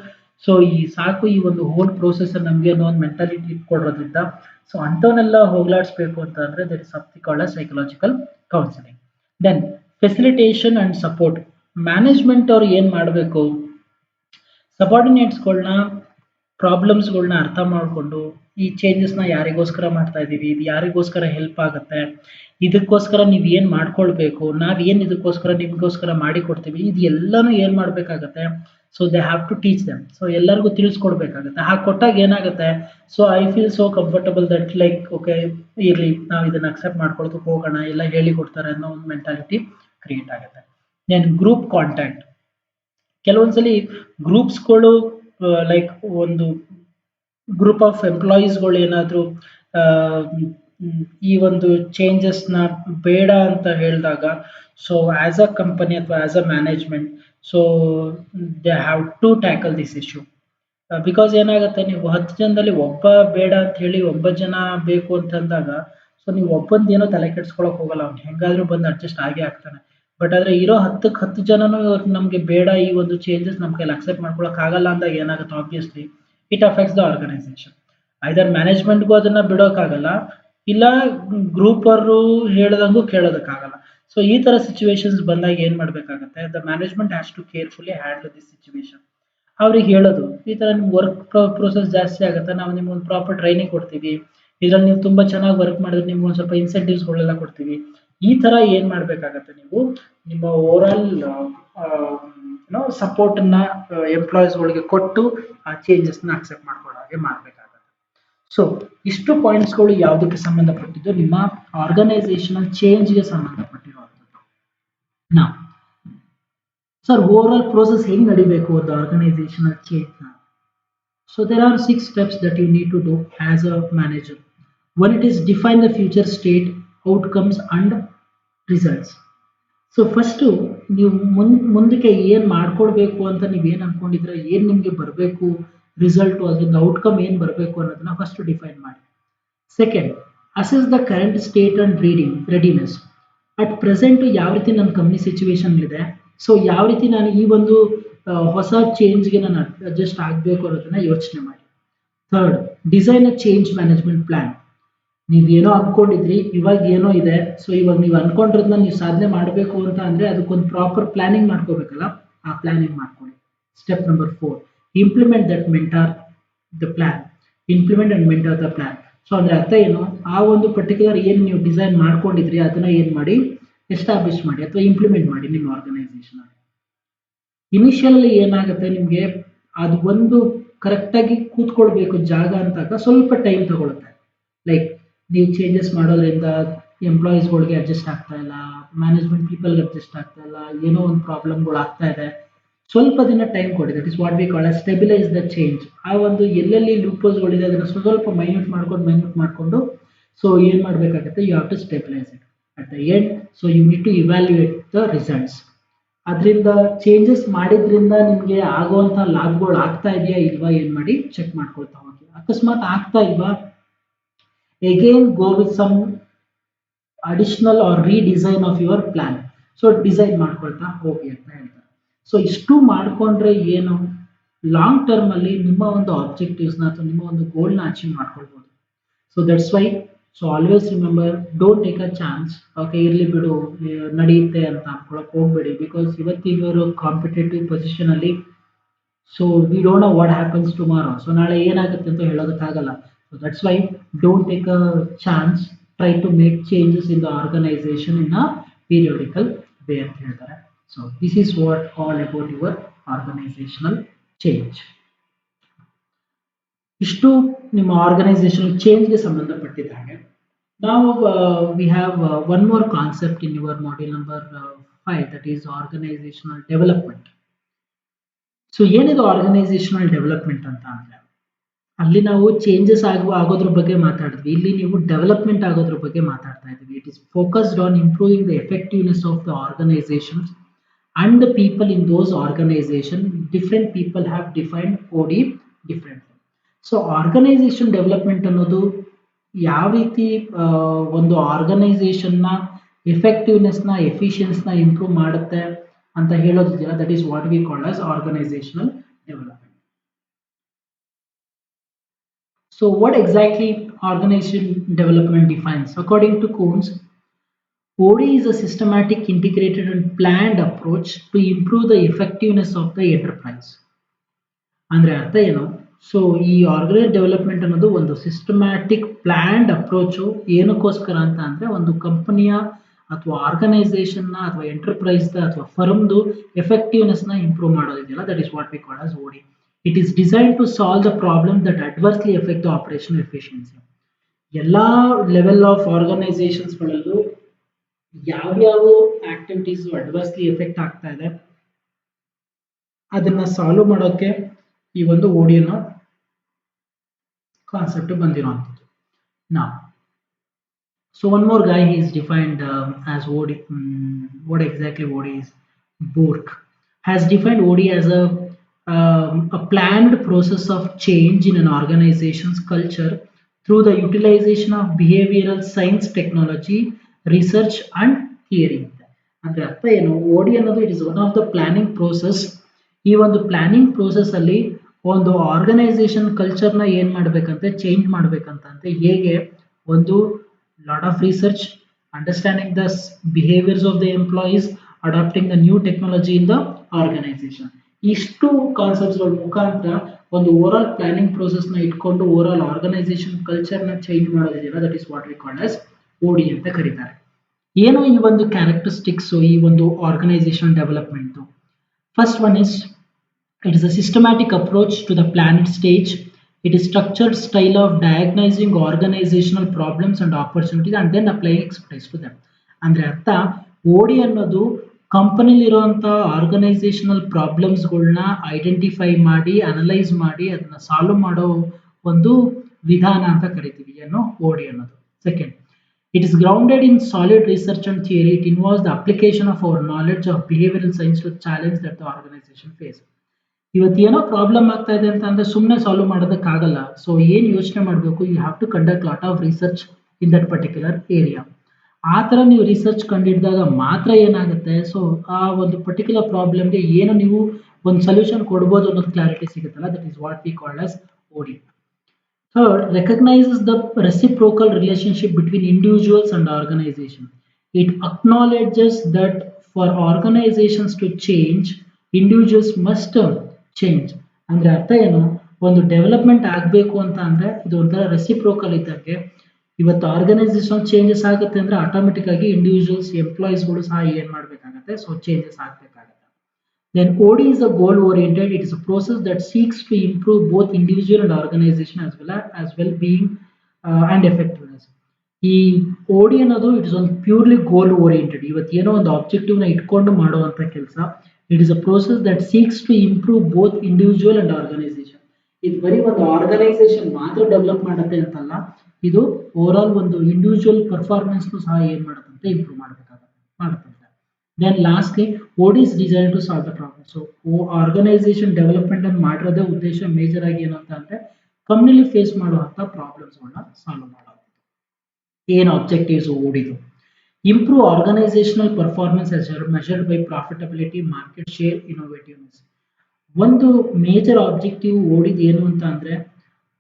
ಸೊ ಈ ಸಾಕು ಈ ಒಂದು ಹೋಲ್ ಪ್ರೋಸೆಸ್ ನಮ್ಗೆ ಅನ್ನೋ ಒಂದು ಮೆಂಟಾಲಿಟಿ ಇಟ್ಕೊಡೋದ್ರಿಂದ, ಸೊ ಅಂಥವನ್ನೆಲ್ಲ ಹೋಗ್ಲಾಡಿಸ್ಬೇಕು ಅಂತ ಅಂದ್ರೆ that is something called as psychological counselling. Then facilitation and support. Management ಅವ್ರು ಏನ್ ಮಾಡಬೇಕು, ಸಬಾರ್ಡಿನೇಟ್ಸ್ಗಳನ್ನ ಪ್ರಾಬ್ಲಮ್ಸ್ಗಳನ್ನ ಅರ್ಥ ಮಾಡಿಕೊಂಡು ಈ ಚೇಂಜಸ್ನ ಯಾರಿಗೋಸ್ಕರ ಮಾಡ್ತಾ ಇದ್ದೀವಿ, ಇದು ಯಾರಿಗೋಸ್ಕರ ಹೆಲ್ಪ್ ಆಗುತ್ತೆ, ಇದಕ್ಕೋಸ್ಕರ ನೀವು ಏನು ಮಾಡ್ಕೊಳ್ಬೇಕು, ನಾವೇನು ಇದಕ್ಕೋಸ್ಕರ ನಿಮಗೋಸ್ಕರ ಮಾಡಿ ಕೊಡ್ತೀವಿ, ಇದು ಎಲ್ಲನೂ ಏನು ಮಾಡಬೇಕಾಗತ್ತೆ. So they have to teach them. So ಎಲ್ಲರಿಗೂ ತಿಳಿಸ್ಕೊಡ್ಬೇಕಾಗತ್ತೆ. ಹಾಗೆ ಕೊಟ್ಟಾಗ ಏನಾಗುತ್ತೆ, so I feel so comfortable that like okay ಇರಲಿ ನಾವು ಇದನ್ನ ಅಕ್ಸೆಪ್ಟ್ ಮಾಡ್ಕೊಳ್ತಕ್ಕೆ ಹೋಗೋಣ, ಎಲ್ಲ ಹೇಳಿ ಕೊಡ್ತಾರೆ ಅನ್ನೋ ಒಂದು ಮೆಂಟಾಲಿಟಿ ಕ್ರಿಯೇಟ್ ಆಗುತ್ತೆ. Then group contact. ಕೆಲವೊಂದ್ಸಲಿ ಗ್ರೂಪ್ಸ್ಗಳು ಲೈಕ್ ಒಂದು ಗ್ರೂಪ್ ಆಫ್ ಎಂಪ್ಲಾಯೀಸ್ಗಳು ಏನಾದರೂ ಈ ಒಂದು ಚೇಂಜಸ್ನ ಬೇಡ ಅಂತ ಹೇಳಿದಾಗ, ಸೊ ಆಸ್ ಅ ಕಂಪನಿ ಅಥವಾ as a management, so they have to tackle this issue. Because ಏನಾಗುತ್ತೆ, ನೀವು 10 ಜನದಲ್ಲಿ ಒಬ್ಬ ಬೇಡ ಅಂತ ಹೇಳಿ 9 ಜನ ಬೇಕು ಅಂತಂದಾಗ, ಸೊ ನೀವು ಒಬ್ಬಂದು ಏನೋ ತಲೆ ಕೆಡ್ಸ್ಕೊಳಕ್ ಹೋಗಲ್ಲ, ಅವ್ನು ಹೆಂಗಾದ್ರೂ ಬಂದು ಅಡ್ಜಸ್ಟ್ ಆಗೇ ಆಗ್ತಾನೆ. ಬಟ್ ಆದ್ರೆ ಇರೋ 10 ಜನನು ನಮ್ಗೆ ಬೇಡ, ಈ ಒಂದು ಚೇಂಜಸ್ ನಮ್ ಕೈಲಿ ಅಕ್ಸೆಪ್ಟ್ ಮಾಡ್ಕೊಳಕ್ ಆಗಲ್ಲ ಅಂದಾಗ ಏನಾಗುತ್ತೆ, obviously it affects the organization. Either ಮ್ಯಾನೇಜ್ಮೆಂಟ್ಗೂ ಅದನ್ನ ಬಿಡೋಕ್ಕಾಗಲ್ಲ, ಇಲ್ಲ ಗ್ರೂಪ್ ಅವರು ಹೇಳ್ದಂಗೂ ಕೇಳೋದಕ್ಕಾಗಲ್ಲ. ಸೊ ಈ ತರ ಸಿಚುವೇಶನ್ಸ್ ಬಂದಾಗ ಏನ್ ಮಾಡ್ಬೇಕಾಗತ್ತೆ, the management has to carefully handle this situation. ಅವ್ರಿಗೆ ಹೇಳೋದು, ಈ ತರ ನಿಮ್ ವರ್ಕ್ ಪ್ರೋಸೆಸ್ ಜಾಸ್ತಿ ಆಗುತ್ತೆ, ನಾವು ನಿಮ್ಗೆ ಒಂದು ಪ್ರಾಪರ್ ಟ್ರೈನಿಂಗ್ ಕೊಡ್ತೀವಿ, ಇದ್ರಲ್ಲಿ ನೀವು ತುಂಬಾ ಚೆನ್ನಾಗಿ ವರ್ಕ್ ಮಾಡಿದ್ರೆ ನಿಮ್ಗೆ ಒಂದು ಸ್ವಲ್ಪ ಇನ್ಸೆಂಟಿವ್ಸ್ಗಳೆಲ್ಲ ಕೊಡ್ತೀವಿ. ಈ ತರ ಏನ್ ಮಾಡ್ಬೇಕಾಗತ್ತೆ, ನೀವು ನಿಮ್ಮ ಓವರ್ ಆಲ್ ಸಪೋರ್ಟ್ ಅನ್ನ ಎಂಪ್ಲಾಯೀಸ್ ಗಳಿಗೆ ಕೊಟ್ಟು ಆ ಚೇಂಜಸ್ ನ ಅಕ್ಸೆಪ್ಟ್ ಮಾಡ್ಕೊಳ್ಳೋ ಹಾಗೆ ಮಾಡ್ಬೇಕಾಗುತ್ತೆ. ಸೊ ಇಷ್ಟು ಪಾಯಿಂಟ್ಸ್ ಗಳು ಯಾವುದಕ್ಕೆ ಸಂಬಂಧಪಟ್ಟಿದ್ದು, ನಿಮ್ಮ ಆರ್ಗನೈಸೇಷನಲ್ ಚೇಂಜ್ ಗೆ ಸಂಬಂಧಪಟ್ಟಿರುವಂತದ್ದು. ನಾ ಸರ್ ಓವರ್ ಆಲ್ ಪ್ರೋಸೆಸ್ ಹೆಂಗ್ ನಡಿಬೇಕು ಒಂದು ಆರ್ಗನೈಸೇಷನಲ್ ಚೇಂಜ್ ನ? So there are 6 steps that you need to do as a manager. One, it is define the future state, outcomes and results. So first ನೀವು ಮುಂದಕ್ಕೆ ಏನು ಮಾಡ್ಕೊಡ್ಬೇಕು ಅಂತ ನೀವೇನು ಅನ್ಕೊಂಡಿದ್ರೆ, ಏನು ನಿಮಗೆ ಬರಬೇಕು ರಿಸಲ್ಟು, ಅದರಿಂದ ಔಟ್ಕಮ್ ಏನು ಬರಬೇಕು ಅನ್ನೋದನ್ನ ಫಸ್ಟ್ ಡಿಫೈನ್ ಮಾಡಿ. Second, assess the current state and readiness. At present ಯಾವ ರೀತಿ ನನ್ನ ಕಂಪ್ನಿ ಸಿಚುವೇಶನ್ ಇದೆ, ಸೊ ಯಾವ ರೀತಿ ನಾನು ಈ ಒಂದು ಹೊಸ ಚೇಂಜ್ಗೆ ನಾನು ಅಡ್ಜಸ್ಟ್ ಆಗಬೇಕು ಅನ್ನೋದನ್ನ ಯೋಚನೆ ಮಾಡಿ. Third, design a change management plan. ನೀವೇನೋ ಅನ್ಕೊಂಡಿದ್ರಿ, ಇವಾಗ ಏನೋ ಇದೆ, ಸೊ ಇವಾಗ ನೀವು ಅನ್ಕೊಂಡಿರೋದನ್ನ ನೀವು ಸಾಧನೆ ಮಾಡಬೇಕು ಅಂತ ಅಂದ್ರೆ ಅದಕ್ಕೊಂದು ಪ್ರಾಪರ್ ಪ್ಲಾನಿಂಗ್ ಮಾಡ್ಕೋಬೇಕಲ್ಲ, ಆ ಪ್ಲಾನಿಂಗ್ ಮಾಡ್ಕೊಳ್ಳಿ. Step number 4, implement that mentor the plan. Implement and mentor the plan. So ಅಂದ್ರೆ ಅರ್ಥ ಏನು, ಆ ಒಂದು ಪರ್ಟಿಕ್ಯುಲರ್ ಏನು ನೀವು ಡಿಸೈನ್ ಮಾಡ್ಕೊಂಡಿದ್ರಿ ಅದನ್ನ ಏನು ಮಾಡಿ, ಎಸ್ಟಾಬ್ಲಿಷ್ ಮಾಡಿ ಅಥವಾ ಇಂಪ್ಲಿಮೆಂಟ್ ಮಾಡಿ ನಿಮ್ಮ ಆರ್ಗನೈಸೇಷನ್ ಅಲ್ಲಿ. ಇನಿಷಿಯಲಿ ಏನಾಗುತ್ತೆ, ನಿಮಗೆ ಅದು ಒಂದು ಕರೆಕ್ಟಾಗಿ ಕೂತ್ಕೊಳ್ಬೇಕು ಜಾಗ ಅಂತಾಗ ಸ್ವಲ್ಪ ಟೈಮ್ ತಗೊಳುತ್ತೆ. ಲೈಕ್ ನೀವು ಚೇಂಜಸ್ ಮಾಡೋದ್ರಿಂದ ಎಂಪ್ಲಾಯೀಸ್ಗಳಿಗೆ ಅಡ್ಜಸ್ಟ್ ಆಗ್ತಾ ಇಲ್ಲ, ಮ್ಯಾನೇಜ್ಮೆಂಟ್ ಪೀಪಲ್ಗೆ ಅಡ್ಜಸ್ಟ್ ಆಗ್ತಾ ಇಲ್ಲ, ಏನೋ ಒಂದು ಪ್ರಾಬ್ಲಮ್ಗಳು ಆಗ್ತಾ ಇದೆ, ಸ್ವಲ್ಪ ದಿನ ಟೈಮ್ ಕೊಡಿ. That is what we call as stabilise the change. ಆ ಒಂದು ಎಲ್ಲೆಲ್ಲಿ ಲೂಪೋಸ್ಗಳಿದೆ ಅದನ್ನು ಸ್ವಲ್ಪ ಮೈನ್ಯೂಟ್ ಮಾಡ್ಕೊಂಡು ಸೊ ಏನು ಮಾಡಬೇಕಾಗುತ್ತೆ, you have to stabilise it at the end. So you need to evaluate the results. ಅದರಿಂದ ಚೇಂಜಸ್ ಮಾಡಿದ್ರಿಂದ ನಿಮಗೆ ಆಗುವಂಥ ಲಾಭಗಳು ಆಗ್ತಾ ಇದೆಯಾ ಇಲ್ವಾ ಏನು ಮಾಡಿ ಚೆಕ್ ಮಾಡ್ಕೊಳ್ತಾ ಹೋಗಿ. ಅಕಸ್ಮಾತ್ ಆಗ್ತಾ ಇಲ್ವಾ, again go with some additional or redesign of your plan. So design ಮಾಡ್ಕೊಳ್ತಾ ಹೋಗಿ ಅಂತ ಹೇಳ್ತಾರೆ. ಸೊ ಇಷ್ಟು ಮಾಡ್ಕೊಂಡ್ರೆ ಏನು, ಲಾಂಗ್ ಟರ್ಮ್ ಅಲ್ಲಿ ನಿಮ್ಮ ಒಂದು ಆಬ್ಜೆಕ್ಟಿವ್ಸ್ನ ಅಥವಾ ನಿಮ್ಮ ಒಂದು ಗೋಲ್ನ ಅಚೀವ್ ಮಾಡ್ಕೊಳ್ಬೋದು. So that's Y, so always remember, don't take a chance. Okay, ಇರ್ಲಿ ಬಿಡು ನಡೆಯುತ್ತೆ ಅಂತ ಅನ್ಕೊಳಕ್ ಹೋಗ್ಬೇಡಿ. ಬಿಕಾಸ್ ಇವತ್ತಿವರು ಕಾಂಪಿಟೇಟಿವ್ ಪೊಸಿಷನ್ ಅಲ್ಲಿ, so we don't know what happens tomorrow. So ನಾಳೆ ಏನಾಗುತ್ತೆ ಅಂತ ಹೇಳೋದಕ್ಕಾಗಲ್ಲ. So that's why don't take a chance, try to make changes in the organization in a periodical way ಅಂತ ಹೇಳ್ತಾರೆ. So this is what all about your organizational change. ಇಷ್ಟು ನಿಮ್ಮ organisational ಚೇಂಜ್ಗೆ ಸಂಬಂಧಪಟ್ಟಿದ್ದ ಹಾಗೆ ನಾವು we have one more concept in your module number 5, that is organizational development. So ಏನಿದು organisational development ಅಂತ ಅಂದ್ರೆ, ಅಲ್ಲಿ ನಾವು ಚೇಂಜಸ್ ಆಗೋದ್ರ ಬಗ್ಗೆ ಮಾತಾಡಿದ್ವಿ, ಇಲ್ಲಿ ನೀವು ಡೆವಲಪ್ಮೆಂಟ್ ಆಗೋದ್ರ ಬಗ್ಗೆ ಮಾತಾಡ್ತಾ ಇದ್ದೀವಿ. It is focused on improving the effectiveness of the organisations and the people in those organisation. Different people have defined OD differently. So organisation development ಅನ್ನೋದು ಯಾವ ರೀತಿ ಒಂದು ಆರ್ಗನೈಸೇಷನ್ನ ಎಫೆಕ್ಟಿವ್ನೆಸ್ನ ಎಫಿಷಿಯನ್ಸ್ನ ಇಂಪ್ರೂವ್ ಮಾಡುತ್ತೆ ಅಂತ ಹೇಳೋದಿದೆಯಲ್ಲ, that is what we call as organizational development. So what exactly organization development defines? According to Kuhns, OD is a systematic, integrated and planned approach to improve the effectiveness of the enterprise. ಅಂದ್ರೆ ಅರ್ಥ ಏನು? So ಈ organise development ಅನ್ನೋದು ಒಂದು systematic planned approach. ಏನಕ್ಕೋಸ್ಕರ ಅಂತ ಅಂದ್ರೆ, ಒಂದು ಕಂಪನಿಯ ಅಥವಾ ಆರ್ಗನೈಸೇಷನ್ನ ಅಥವಾ ಎಂಟರ್ಪ್ರೈಸ್ದ ಅಥವಾ ಫರ್ಮ್ದು ಎಫೆಕ್ಟಿವ್ನೆಸ್ನ ಇಂಪ್ರೂವ್ ಮಾಡೋದಿದೆಯಲ್ಲ, that is what we call as OD. It is designed to solve the problem that adversely affect the operational efficiency. ಎಲ್ಲ ಲೆವೆಲ್ ಆಫ್ ಆರ್ಗನೈಸೇಷನ್ಸ್ಗಳಲ್ಲೂ ಯಾವ್ಯಾವ ಆಕ್ಟಿವಿಟೀಸ್ ಅಡ್ವರ್ಸ್ಲಿ ಎಫೆಕ್ಟ್ ಆಗ್ತಾ ಇದೆ ಅದನ್ನ ಸಾಲ್ವ್ ಮಾಡೋಕೆ ಈ ಒಂದು OD ಅನ್ನೋ ಕಾನ್ಸೆಪ್ಟ್ ಬಂದಿರುವಂಥದ್ದು. Now, so one more guy, he is defined as OD. What exactly OD is? Burke has defined OD as a planned process of change in an organization's culture through the utilization of behavioral science, technology, research and theory. ಅಂದ್ರೆ ಅರ್ಥ ಏನು, OD ಅನ್ನೋದು it is one of the planning process. ಈ ಒಂದು planning process ಅಲ್ಲಿ ಒಂದು organisation ಕಲ್ಚರ್ನ ಏನ್ ಮಾಡ್ಬೇಕಂತೆ, change ಮಾಡ್ಬೇಕಂತೆ, ಹೇಗೆ ಒಂದು lot of research, understanding the behaviours of the employees, adapting the new technology in the organisation. ಇಷ್ಟು ಕಾನ್ಸೆಪ್ಟ್ಸ್ಗಳ ಮುಖಾಂತರ ಒಂದು ಓವರ್ ಆಲ್ ಪ್ಲಾನಿಂಗ್ ಪ್ರೋಸೆಸ್ ನ ಇಟ್ಕೊಂಡು ಓವರ್ ಆಲ್ ಆರ್ಗನೈಸೇಷನ್ ಕಲ್ಚರ್ ನ ಚೇಂಜ್ ಮಾಡೋದಿದೆಯಲ್ಲ, that is what we call as OD ಅಂತ ಕರೀತಾರೆ. ಏನು ಈ ಒಂದು ಕ್ಯಾರೆಕ್ಟರಿಸ್ಟಿಕ್ಸ್ ಈ ಒಂದು organization development? First one is, it is a systematic approach to the planet stage. It is structured style of diagnosing organizational problems and opportunities and then applying expertise to them. ಅಂದ್ರೆ ಅರ್ಥ, ಓಡಿ ಅನ್ನೋದು ಕಂಪನಿಲಿರುವಂಥ organisational ಪ್ರಾಬ್ಲಮ್ಸ್ಗಳನ್ನ identify ಮಾಡಿ analyse ಮಾಡಿ ಅದನ್ನ solve ಮಾಡೋ ಒಂದು ವಿಧಾನ ಅಂತ ಕರಿತೀವಿ ಏನು ಓಡಿ ಅನ್ನೋದು. Second, it is grounded in solid research and theory. It involves the application of our knowledge of behavioral science to challenge that the organization face. ಇವತ್ತು ಏನೋ ಪ್ರಾಬ್ಲಮ್ ಆಗ್ತಾ ಇದೆ ಅಂತ ಅಂದ್ರೆ ಸುಮ್ಮನೆ ಸಾಲ್ವ್ ಮಾಡೋದಕ್ಕಾಗಲ್ಲ. ಸೊ ಏನು ಯೋಚನೆ ಮಾಡಬೇಕು, you have to conduct lot of research in that particular area. ಆ ಥರ ನೀವು ರಿಸರ್ಚ್ ಕಂಡಿಡಿದಾಗ ಮಾತ್ರ ಏನಾಗುತ್ತೆ, ಸೊ ಆ ಒಂದು ಪರ್ಟಿಕ್ಯುಲರ್ ಪ್ರಾಬ್ಲಮ್ಗೆ ಏನು ನೀವು ಒಂದು ಸೊಲ್ಯೂಷನ್ ಕೊಡ್ಬೋದು ಅನ್ನೋದು ಕ್ಲಾರಿಟಿ ಸಿಗುತ್ತಲ್ಲ, that is what we called as ಓಡಿ. Third, recognizes the reciprocal relationship between individuals and organization. It acknowledges that for organizations to change, individuals must change. ಅಂದ್ರೆ ಅರ್ಥ ಏನು, ಒಂದು ಡೆವಲಪ್ಮೆಂಟ್ ಆಗಬೇಕು ಅಂತ ಅಂದ್ರೆ ಇದು ಒಂಥರ ರೆಸಿಪ್ರೋಕಲ್ ಇದ್ದಂಗೆ. ಇವತ್ತು ಆರ್ಗನೈಸೇಷನ್ ಚೇಂಜಸ್ ಆಗುತ್ತೆ ಅಂದ್ರೆ ಆಟೋಮೆಟಿಕ್ ಆಗಿ ಇಂಡಿವಿಜುವಲ್ಸ್ ಎಂಪ್ಲಾಯೀಸ್ಗಳು ಸಹ ಏನ್ ಮಾಡಬೇಕಾಗುತ್ತೆ, ಸೊ ಚೇಂಜಸ್ ಆಗಬೇಕಾಗುತ್ತೆ. Then OD is a goal oriented. It is a process that seeks to improve both individual and organization as well being and effectiveness. ಈ ಓಡಿ ಅನ್ನೋದು ಇಟ್ ಇಸ್ ಒಂದು ಪ್ಯೂರ್ಲಿ ಗೋಲ್ ಓರಿಯೆಂಟೆಡ್. ಇವತ್ತು ಏನೋ ಒಂದು objective ನ ಇಟ್ಕೊಂಡು ಮಾಡುವಂತ ಕೆಲಸ. It is a process that seeks to improve both individual and organisation. ಇದು ಬರೀ ಒಂದು ಆರ್ಗನೈಸೇಷನ್ ಮಾತ್ರ ಡೆವಲಪ್ ಮಾಡುತ್ತೆ ಅಂತಲ್ಲ, ಇದು ಓವರ್ ಆಲ್ ಒಂದು ಇಂಡಿವಿಜುವಲ್ ಪರ್ಫಾರ್ಮೆನ್ಸ್ ಸಹ ಏನ್ ಮಾಡುತ್ತಂತೆ, ಇಂಪ್ರೂವ್ ಮಾಡುತ್ತಂತೆ. Then lastly, OD is designed to solve the problem. So organization development ಅನ್ನು ಮಾಡಿರೋದೇ ಉದ್ದೇಶ ಮೇಜರ್ ಆಗಿ ಏನಂತ ಅಂದ್ರೆ ಕಂಪ್ನಿಲಿ ಫೇಸ್ ಮಾಡುವಂತ ಪ್ರಾಬ್ಲಮ್ಸ್ ಗಳನ್ನ ಸಾಲ್ವ್ ಮಾಡೋದು. ಏನು ಆಬ್ಜೆಕ್ಟಿವ್ಸ್ ಓಡಿದು, improve organizational performance measured by profitability, market share, innovativeness. ಒಂದು ಮೇಜರ್ ಆಬ್ಜೆಕ್ಟಿವ್ ಓಡಿದ್ ಏನು ಅಂತ ಅಂದ್ರೆ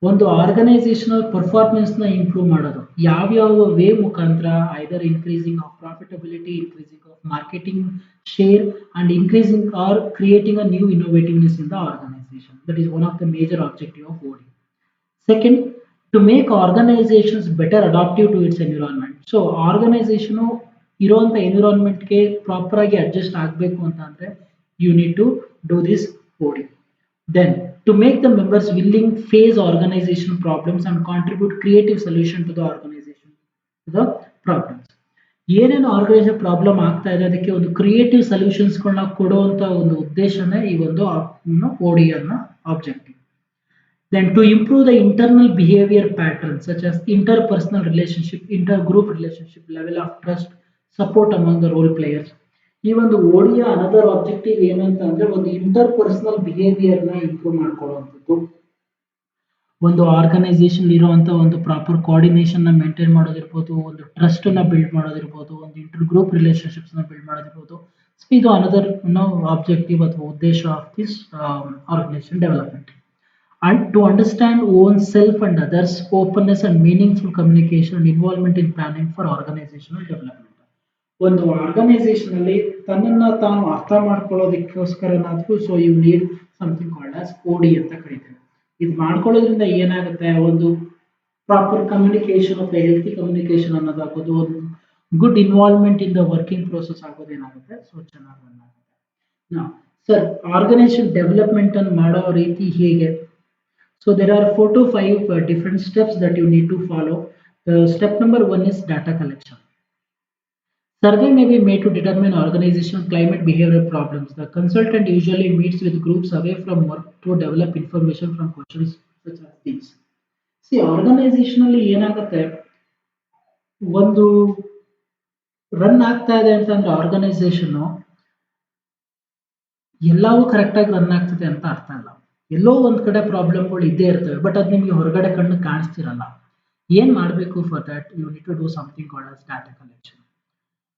ಒಂದು ಆರ್ಗನೈಸೇಷನಲ್ ಪರ್ಫಾರ್ಮೆನ್ಸ್ ನ ಇಂಪ್ರೂವ್ ಮಾಡೋದು. ಯಾವ್ಯಾವ ವೇ ಮುಖಾಂತರ, either increasing of profitability, increasing of marketing share and increasing or creating a new innovativeness in the organization. That is one of the major objective of OD. Second, to make organizations better adaptive to its environment. So organization ಇರುವಂತ ಎನ್ವಿರಾನ್ಮೆಂಟ್ಗೆ proper ಆಗಿ adjust ಆಗಬೇಕು ಅಂತ ಅಂದ್ರೆ you need to do this OD. Then, to make the members willing face organization problems and contribute creative solution to the organization, to the problems. ಏನೇನು organisation problem ಆಗ್ತಾ ಇದೆ ಅದಕ್ಕೆ ಒಂದು ಕ್ರಿಯೇಟಿವ್ ಸೊಲ್ಯೂಷನ್ಸ್ ಗಳನ್ನ ಕೊಡುವಂತ ಒಂದು ಉದ್ದೇಶನೇ ಈ ಒಂದು ಓಡಿ ಅನ್ನೋ objective. Then to improve the internal behavior patterns such as interpersonal relationship, intergroup relationship, level of trust, support among the role players. ಈ ಒಂದು ಓಡಿಯ ಅನದರ್ ಆಬ್ಜೆಕ್ಟಿವ್ ಏನಂತ ಅಂದ್ರೆ ಒಂದು ಇಂಟರ್ ಪರ್ಸನಲ್ ಬಿಹೇವಿಯರ್ ನ ಇಂಪ್ರೂವ್ ಮಾಡ್ಕೊಳ್ಳುವಂಥದ್ದು, ಒಂದು ಆರ್ಗನೈಸೇಷನ್ ಇರುವಂತ ಒಂದು ಪ್ರಾಪರ್ ಕೋಆರ್ಡಿನೇಷನ್ ನ ಮೇಂಟೈನ್ ಮಾಡೋದಿರ್ಬೋದು, ಒಂದು ಟ್ರಸ್ಟ್ ನ ಬಿಲ್ಡ್ ಮಾಡೋದಿರ್ಬೋದು, ಒಂದು ಇಂಟರ್ ಗ್ರೂಪ್ ರಿಲೇಶನ್ಶಿಪ್ಸ್ ನ ಬಿಲ್ಡ್ ಮಾಡೋದಿರ್ಬೋದು. ಸೊ ಇದು ಅನದರ್ ಆಬ್ಜೆಕ್ಟಿವ್ ಅಥವಾ ಉದ್ದೇಶ of this organisation development. And to understand oneself and others, openness and meaningful communication and involvement in planning for organizational development. ಒಂದು ಆರ್ಗನೈಸೇಷನ್ ಅಲ್ಲಿ ತನ್ನನ್ನ ತಾನು ಅರ್ಥ ಮಾಡ್ಕೊಳ್ಳೋದಕ್ಕೋಸ್ಕರನಾದ್ರೂ so you need something called as OD ಅಂತ ಕರೀತಾರೆ. ಇದು ಮಾಡ್ಕೊಳ್ಳೋದ್ರಿಂದ ಏನಾಗುತ್ತೆ, ಒಂದು proper communication of healthy communication ಅನ್ನೋದಾಗೋದು, ಒಂದು good involvement in the working process ಆಗೋದು ಏನಾಗುತ್ತೆ, ಸೊ ಚೆನ್ನಾಗಿ ರನ್ ಆಗುತ್ತೆ. ಸರ್ ಆರ್ಗನೈಸೇಷನ್ ಡೆವಲಪ್ಮೆಂಟ್ ಅನ್ನು ಮಾಡೋ ರೀತಿ ಹೇಗೆ? So there are 4 to 5 different steps that you need to follow. Step number 1 is data collection. Survey may be made to determine organizational climate behavioral problems. The consultant usually meets with groups away from work to develop information from questions such as these. See, organizationally ಏನಾಗುತ್ತೆ, ಒಂದು run ಆಗ್ತಾ ಇದೆ ಅಂತಂದ್ರೆ organisation ಎಲ್ಲವೂ correct ಆಗಿ run ಆಗ್ತದೆ ಅಂತ ಅರ್ಥ ಅಲ್ಲ. ಎಲ್ಲೋ ಒಂದ್ ಕಡೆ ಪ್ರಾಬ್ಲಮ್ಗಳು ಇದ್ದೇ ಇರ್ತವೆ, ಬಟ್ ಅದು ನಿಮ್ಗೆ ಹೊರಗಡೆ ಕಣ್ಣು ಕಾಣಿಸ್ತಿರಲ್ಲ. ಏನ್ ಮಾಡಬೇಕು for that? You need to do something called as data collection.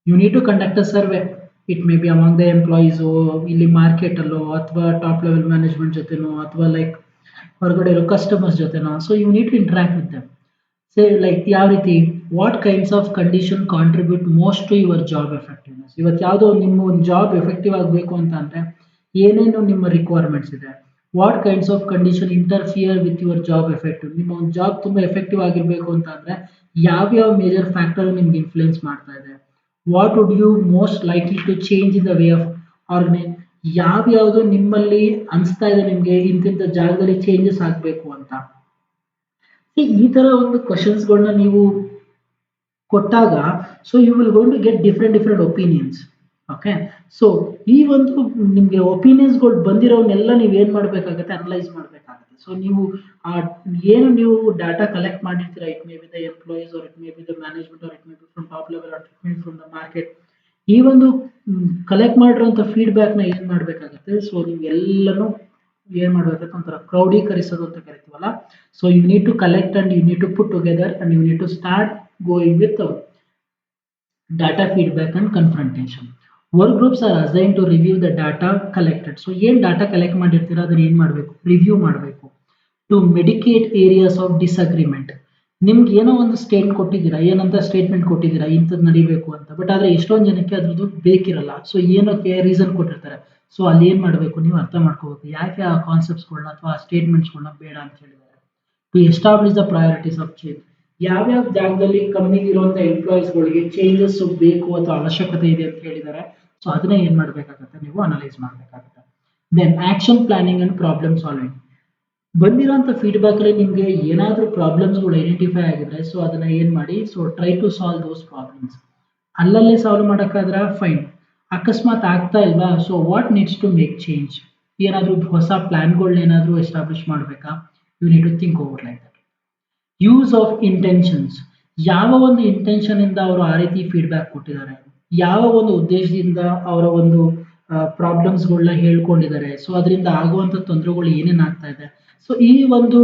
You need to conduct a survey. It may be among the employees, ಇಲ್ಲಿ ಮಾರ್ಕೆಟ್ ಅಲ್ಲೋ ಅಥವಾ ಟಾಪ್ ಲೆವೆಲ್ ಮ್ಯಾನೇಜ್ಮೆಂಟ್ ಜೊತೆನೋ ಅಥವಾ ಲೈಕ್ ಹೊರಗಡೆ ಇರೋ ಕಸ್ಟಮರ್ಸ್ ಜೊತೆನೋ. So you need to interact with them. Say like ಯಾವ ರೀತಿ, what kinds of condition contribute most to your job effectiveness. ಇವತ್ತು ಯಾವುದೋ ನಿಮ್ಮ ಒಂದು ಜಾಬ್ ಎಫೆಕ್ಟಿವ್ ಆಗಬೇಕು ಅಂತ ಅಂದ್ರೆ ಏನೇನು ನಿಮ್ಮ ರಿಕ್ವೈರ್ಮೆಂಟ್ಸ್ ಇದೆ, what kinds of condition interfere with your job effective. ನಿಮ್ಮ ಒಂದು ಜಾಬ್ ತುಂಬಾ ಎಫೆಕ್ಟಿವ್ ಆಗಿರ್ಬೇಕು ಅಂತ ಅಂದ್ರೆ ಯಾವ್ಯಾವ ಮೇಜರ್ ಫ್ಯಾಕ್ಟರ್ ನಿಮ್ಗೆ ಇನ್ಫ್ಲುಯೆನ್ಸ್ ಮಾಡ್ತಾ ಇದೆ, what would you most likely to change in the way of ಯಾವ್ಯಾವುದು ನಿಮ್ಮಲ್ಲಿ ಅನಿಸ್ತಾ ಇದೆ ನಿಮ್ಗೆ ಇಂತಿಂತ ಜಾಗದಲ್ಲಿ ಚೇಂಜಸ್ ಆಗ್ಬೇಕು ಅಂತ. ಈ ತರ ಒಂದು ಕ್ವಶನ್ಸ್ಗಳನ್ನ ನೀವು ಕೊಟ್ಟಾಗ so you will going to get different opinions. Okay, so ಈ ಒಂದು ನಿಮ್ಗೆ ಒಪಿನಿಯನ್ಸ್ಗಳು ಬಂದಿರೋನೆಲ್ಲ ನೀವು ಏನ್ ಮಾಡ್ಬೇಕಾಗತ್ತೆ, ಅನಲೈಸ್ ಮಾಡ್ಬೇಕಾಗುತ್ತೆ. ಸೊ ನೀವು ಏನು ನೀವು ಡಾಟಾ ಕಲೆಕ್ಟ್ ಮಾಡಿರ್ತೀರಾ, it may be the employees or it may be the management or it may be from top level or it may be from the market. ಈ ಒಂದು ಕಲೆಕ್ಟ್ ಮಾಡಿರೋಂಥ ಫೀಡ್ಬ್ಯಾಕ್ ನ ಏನ್ ಮಾಡ್ಬೇಕಾಗತ್ತೆ, ಸೊ ನೀವು ಎಲ್ಲನೂ ಏನ್ ಮಾಡ್ಬೇಕಾಗತ್ತೆ, ಒಂಥರ ಕ್ರೌಡೀಕರಿಸೋದು ಅಂತ ಕರಿತೀವಲ್ಲ. So you need to collect and you need to put together and you need to start going with data feedback and confrontation. Work groups are assigned to review the data collected. So ಏನ್ data collect ಮಾಡಿರ್ತೀರಾ ಅದನ್ನ ಏನ್ ಮಾಡಬೇಕು, review ಮಾಡಬೇಕು. To medicate areas of disagreement. ನಿಮ್ಗೆ ಏನೋ ಒಂದು ಏನಂತ ಸ್ಟೇಟ್ಮೆಂಟ್ ಕೊಟ್ಟಿದ್ದೀರಾ ಇಂಥದ್ದು ನಡಿಬೇಕು ಅಂತ, ಬಟ್ ಆದ್ರೆ ಎಷ್ಟೊಂದು ಜನಕ್ಕೆ ಅದ್ರದ್ದು ಬೇಕಿರಲ್ಲ. ಸೊ ಏನಕ್ಕೆ ರೀಸನ್ ಕೊಟ್ಟಿರ್ತಾರೆ, ಸೊ ಅಲ್ಲಿ ಏನ್ ಮಾಡಬೇಕು, ನೀವು ಅರ್ಥ ಮಾಡ್ಕೋಬೇಕು ಯಾಕೆ ಆ ಕಾನ್ಸೆಪ್ಟ್ಸ್ಗಳನ್ನ ಅಥವಾ ಆ ಸ್ಟೇಟ್ಮೆಂಟ್ಸ್ಗಳನ್ನ ಬೇಡ ಅಂತ ಹೇಳಿದ್ದಾರೆ. To establish the priorities of change. ಯಾವ್ಯಾವ ಜಾಗದಲ್ಲಿ ಕಂಪ್ನಿಗೆ ಇರುವಂತ ಎಂಪ್ಲಾಯೀಸ್ಗಳಿಗೆ ಚೇಂಜಸ್ ಬೇಕು ಅಥವಾ ಅವಶ್ಯಕತೆ ಇದೆ ಅಂತ ಹೇಳಿದ್ದಾರೆ. ಸೊ ಅದನ್ನ ಏನ್ ಮಾಡ್ಬೇಕಾಗತ್ತೆ, ನೀವು ಅನಲೈಸ್ ಮಾಡ್ಬೇಕಾಗತ್ತೆ. Then action planning and problem solving. ಬಂದಿರೋಂಥ ಫೀಡ್ಬ್ಯಾಕ್ ಅಲ್ಲಿ ನಿಮ್ಗೆ ಏನಾದ್ರೂ ಪ್ರಾಬ್ಲಮ್ಸ್ಗಳು ಐಡೆಂಟಿಫೈ ಆಗಿದ್ರೆ ಸೊ ಅದನ್ನ ಏನ್ ಮಾಡಿ, so try to solve those problems. ಅಲ್ಲಲ್ಲೇ ಸಾಲ್ವ್ ಮಾಡಕ್ಕಾದ್ರ ಫೈನ್, ಅಕಸ್ಮಾತ್ ಆಗ್ತಾ ಇಲ್ವಾ, so what needs to make change. ಏನಾದ್ರೂ ಹೊಸ ಪ್ಲಾನ್ಗಳನ್ನ ಏನಾದ್ರೂ ಎಸ್ಟಾಬ್ಲಿಷ್ ಮಾಡ್ಬೇಕಾ, you need to think over like that. Use of intentions. ಯಾವ ಒಂದು ಇಂಟೆನ್ಷನ್ ಇಂದ ಅವರು ಆ ರೀತಿ ಫೀಡ್ಬ್ಯಾಕ್ ಕೊಟ್ಟಿದ್ದಾರೆ, ಯಾವ ಒಂದು ಉದ್ದೇಶದಿಂದ ಅವರ ಒಂದು ಪ್ರಾಬ್ಲಮ್ಸ್ಗಳನ್ನ ಹೇಳ್ಕೊಂಡಿದ್ದಾರೆ, ಸೊ ಅದರಿಂದ ಆಗುವಂತ ತೊಂದರೆಗಳು ಏನೇನ್ ಆಗ್ತಾ ಇದೆ. ಸೊ ಈ ಒಂದು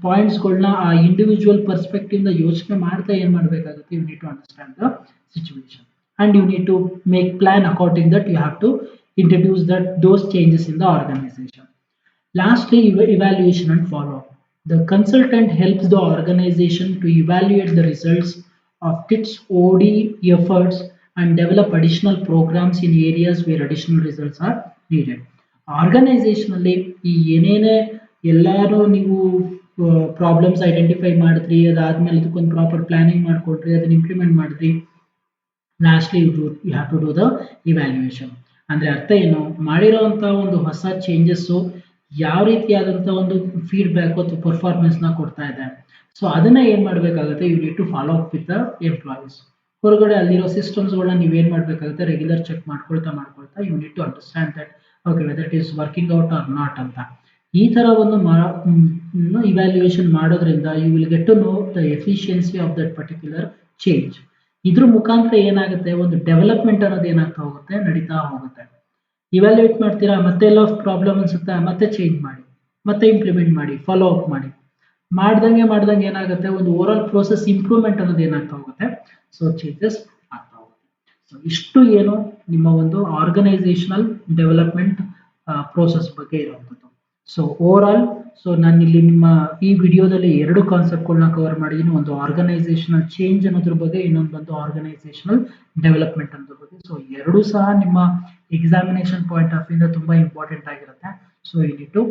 ಪಾಯಿಂಟ್ಸ್ಗಳನ್ನ ಆ ಇಂಡಿವಿಜುವಲ್ ಪರ್ಸ್ಪೆಕ್ಟಿವ್ ಇಂದ ಯೋಚನೆ ಮಾಡ್ತಾ ಏನ್ ಮಾಡ್ಬೇಕಾಗುತ್ತೆ, you need to understand the situation and you need to make plan according that you have to introduce that those changes in the organisation. Lastly, evaluation and follow-up. The consultant helps the organization to evaluate the results of its OD efforts and develop additional programs in areas where additional results are needed. ಆರ್ಗನೈಸೇಷನಲ್ಲಿ ಈ ಏನೇನೇ ಎಲ್ಲಾರು ನೀವು problems identify ಮಾಡಿದ್ರಿ, ಅದಾದ್ಮೇಲೆ ಅದಕ್ಕೊಂದು proper planning ಮಾಡ್ಕೊಟ್ರಿ, ಅದನ್ನ implement ಮಾಡಿದ್ರಿ, lastly you have to do the evaluation. ಅಂದ್ರೆ ಅರ್ಥ ಏನು, ಮಾಡಿರೋಂಥ ಒಂದು ಹೊಸ ಚೇಂಜಸ್ಸು ಯಾವ ರೀತಿಯಾದಂಥ ಒಂದು ಫೀಡ್ಬ್ಯಾಕ್ ಅಥವಾ ಪರ್ಫಾರ್ಮೆನ್ಸ್ ನ ಕೊಡ್ತಾ ಇದೆ. ಸೊ ಅದನ್ನ ಏನ್ ಮಾಡ್ಬೇಕಾಗುತ್ತೆ, you need to follow up with the employees. ಹೊರಗಡೆ ಅಲ್ಲಿರೋ ಸಿಸ್ಟಮ್ಸ್ಗಳನ್ನ ನೀವೇನ್ ಮಾಡ್ಬೇಕಾಗುತ್ತೆ, ರೆಗ್ಯುಲರ್ ಚೆಕ್ ಮಾಡ್ಕೊಳ್ತಾ you need to understand that okay whether it is working out or not ಅಂತ. ಈ ತರ ಒಂದು ಇವ್ಯಾಲ್ಯೂಯೇಷನ್ ಮಾಡೋದ್ರಿಂದ you will get to know the efficiency of that particular change. ಇದ್ರ ಮುಖಾಂತರ ಏನಾಗುತ್ತೆ, ಒಂದು ಡೆವಲಪ್ಮೆಂಟ್ ಅನ್ನೋದು ಏನಾಗ್ತಾ ಹೋಗುತ್ತೆ, ನಡೀತಾ ಹೋಗುತ್ತೆ. ಇವ್ಯಾಲ್ಯೂಯೇಟ್ ಮಾಡ್ತೀರಾ, ಮತ್ತೆ ಎಲ್ಲ ಪ್ರಾಬ್ಲಮ್ ಅನ್ಸುತ್ತಾ, ಮತ್ತೆ ಚೇಂಜ್ ಮಾಡಿ, ಮತ್ತೆ ಇಂಪ್ಲಿಮೆಂಟ್ ಮಾಡಿ, ಫಾಲೋ ಅಪ್ ಮಾಡಿ. ಮಾಡ್ದಂಗೆ ಏನಾಗುತ್ತೆ, ಒಂದು ಓವರ್ ಆಲ್ ಪ್ರೋಸೆಸ್ ಇಂಪ್ರೂವ್ಮೆಂಟ್ ಅನ್ನೋದು ಏನಾಗ್ತಾ ಹೋಗುತ್ತೆ, ಸೊ ಚೇಂಜಸ್ ಆಗ್ತಾ ಹೋಗುತ್ತೆ. ಸೊ ಇಷ್ಟು ಏನು ನಿಮ್ಮ ಒಂದು ಆರ್ಗನೈಸೇಷನಲ್ ಡೆವಲಪ್ಮೆಂಟ್ ಪ್ರೋಸೆಸ್ ಬಗ್ಗೆ ಇರುವಂಥದ್ದು. ಸೊ ಓವರ್ ಆಲ್ ಸೊ ನಾನು ಇಲ್ಲಿ ನಿಮ್ಮ ಈ ವಿಡಿಯೋದಲ್ಲಿ 2 ಕಾನ್ಸೆಪ್ಟ್ಗಳನ್ನ ಕವರ್ ಮಾಡಿದ್ದೀನಿ. ಒಂದು ಆರ್ಗನೈಸೇಷನಲ್ ಚೇಂಜ್ ಅನ್ನೋದ್ರ ಬಗ್ಗೆ, ಇನ್ನೊಂದು ಬಂದು ಆರ್ಗನೈಸೇಷನಲ್ ಡೆವಲಪ್ಮೆಂಟ್ ಅನ್ನೋದ್ರ ಬಗ್ಗೆ. ಸೊ ಎರಡೂ ಸಹ ನಿಮ್ಮ ಎಕ್ಸಾಮಿನೇಷನ್ ಪಾಯಿಂಟ್ ಆಫ್ ಇಂದ ತುಂಬಾ ಇಂಪಾರ್ಟೆಂಟ್ ಆಗಿರುತ್ತೆ. So you need to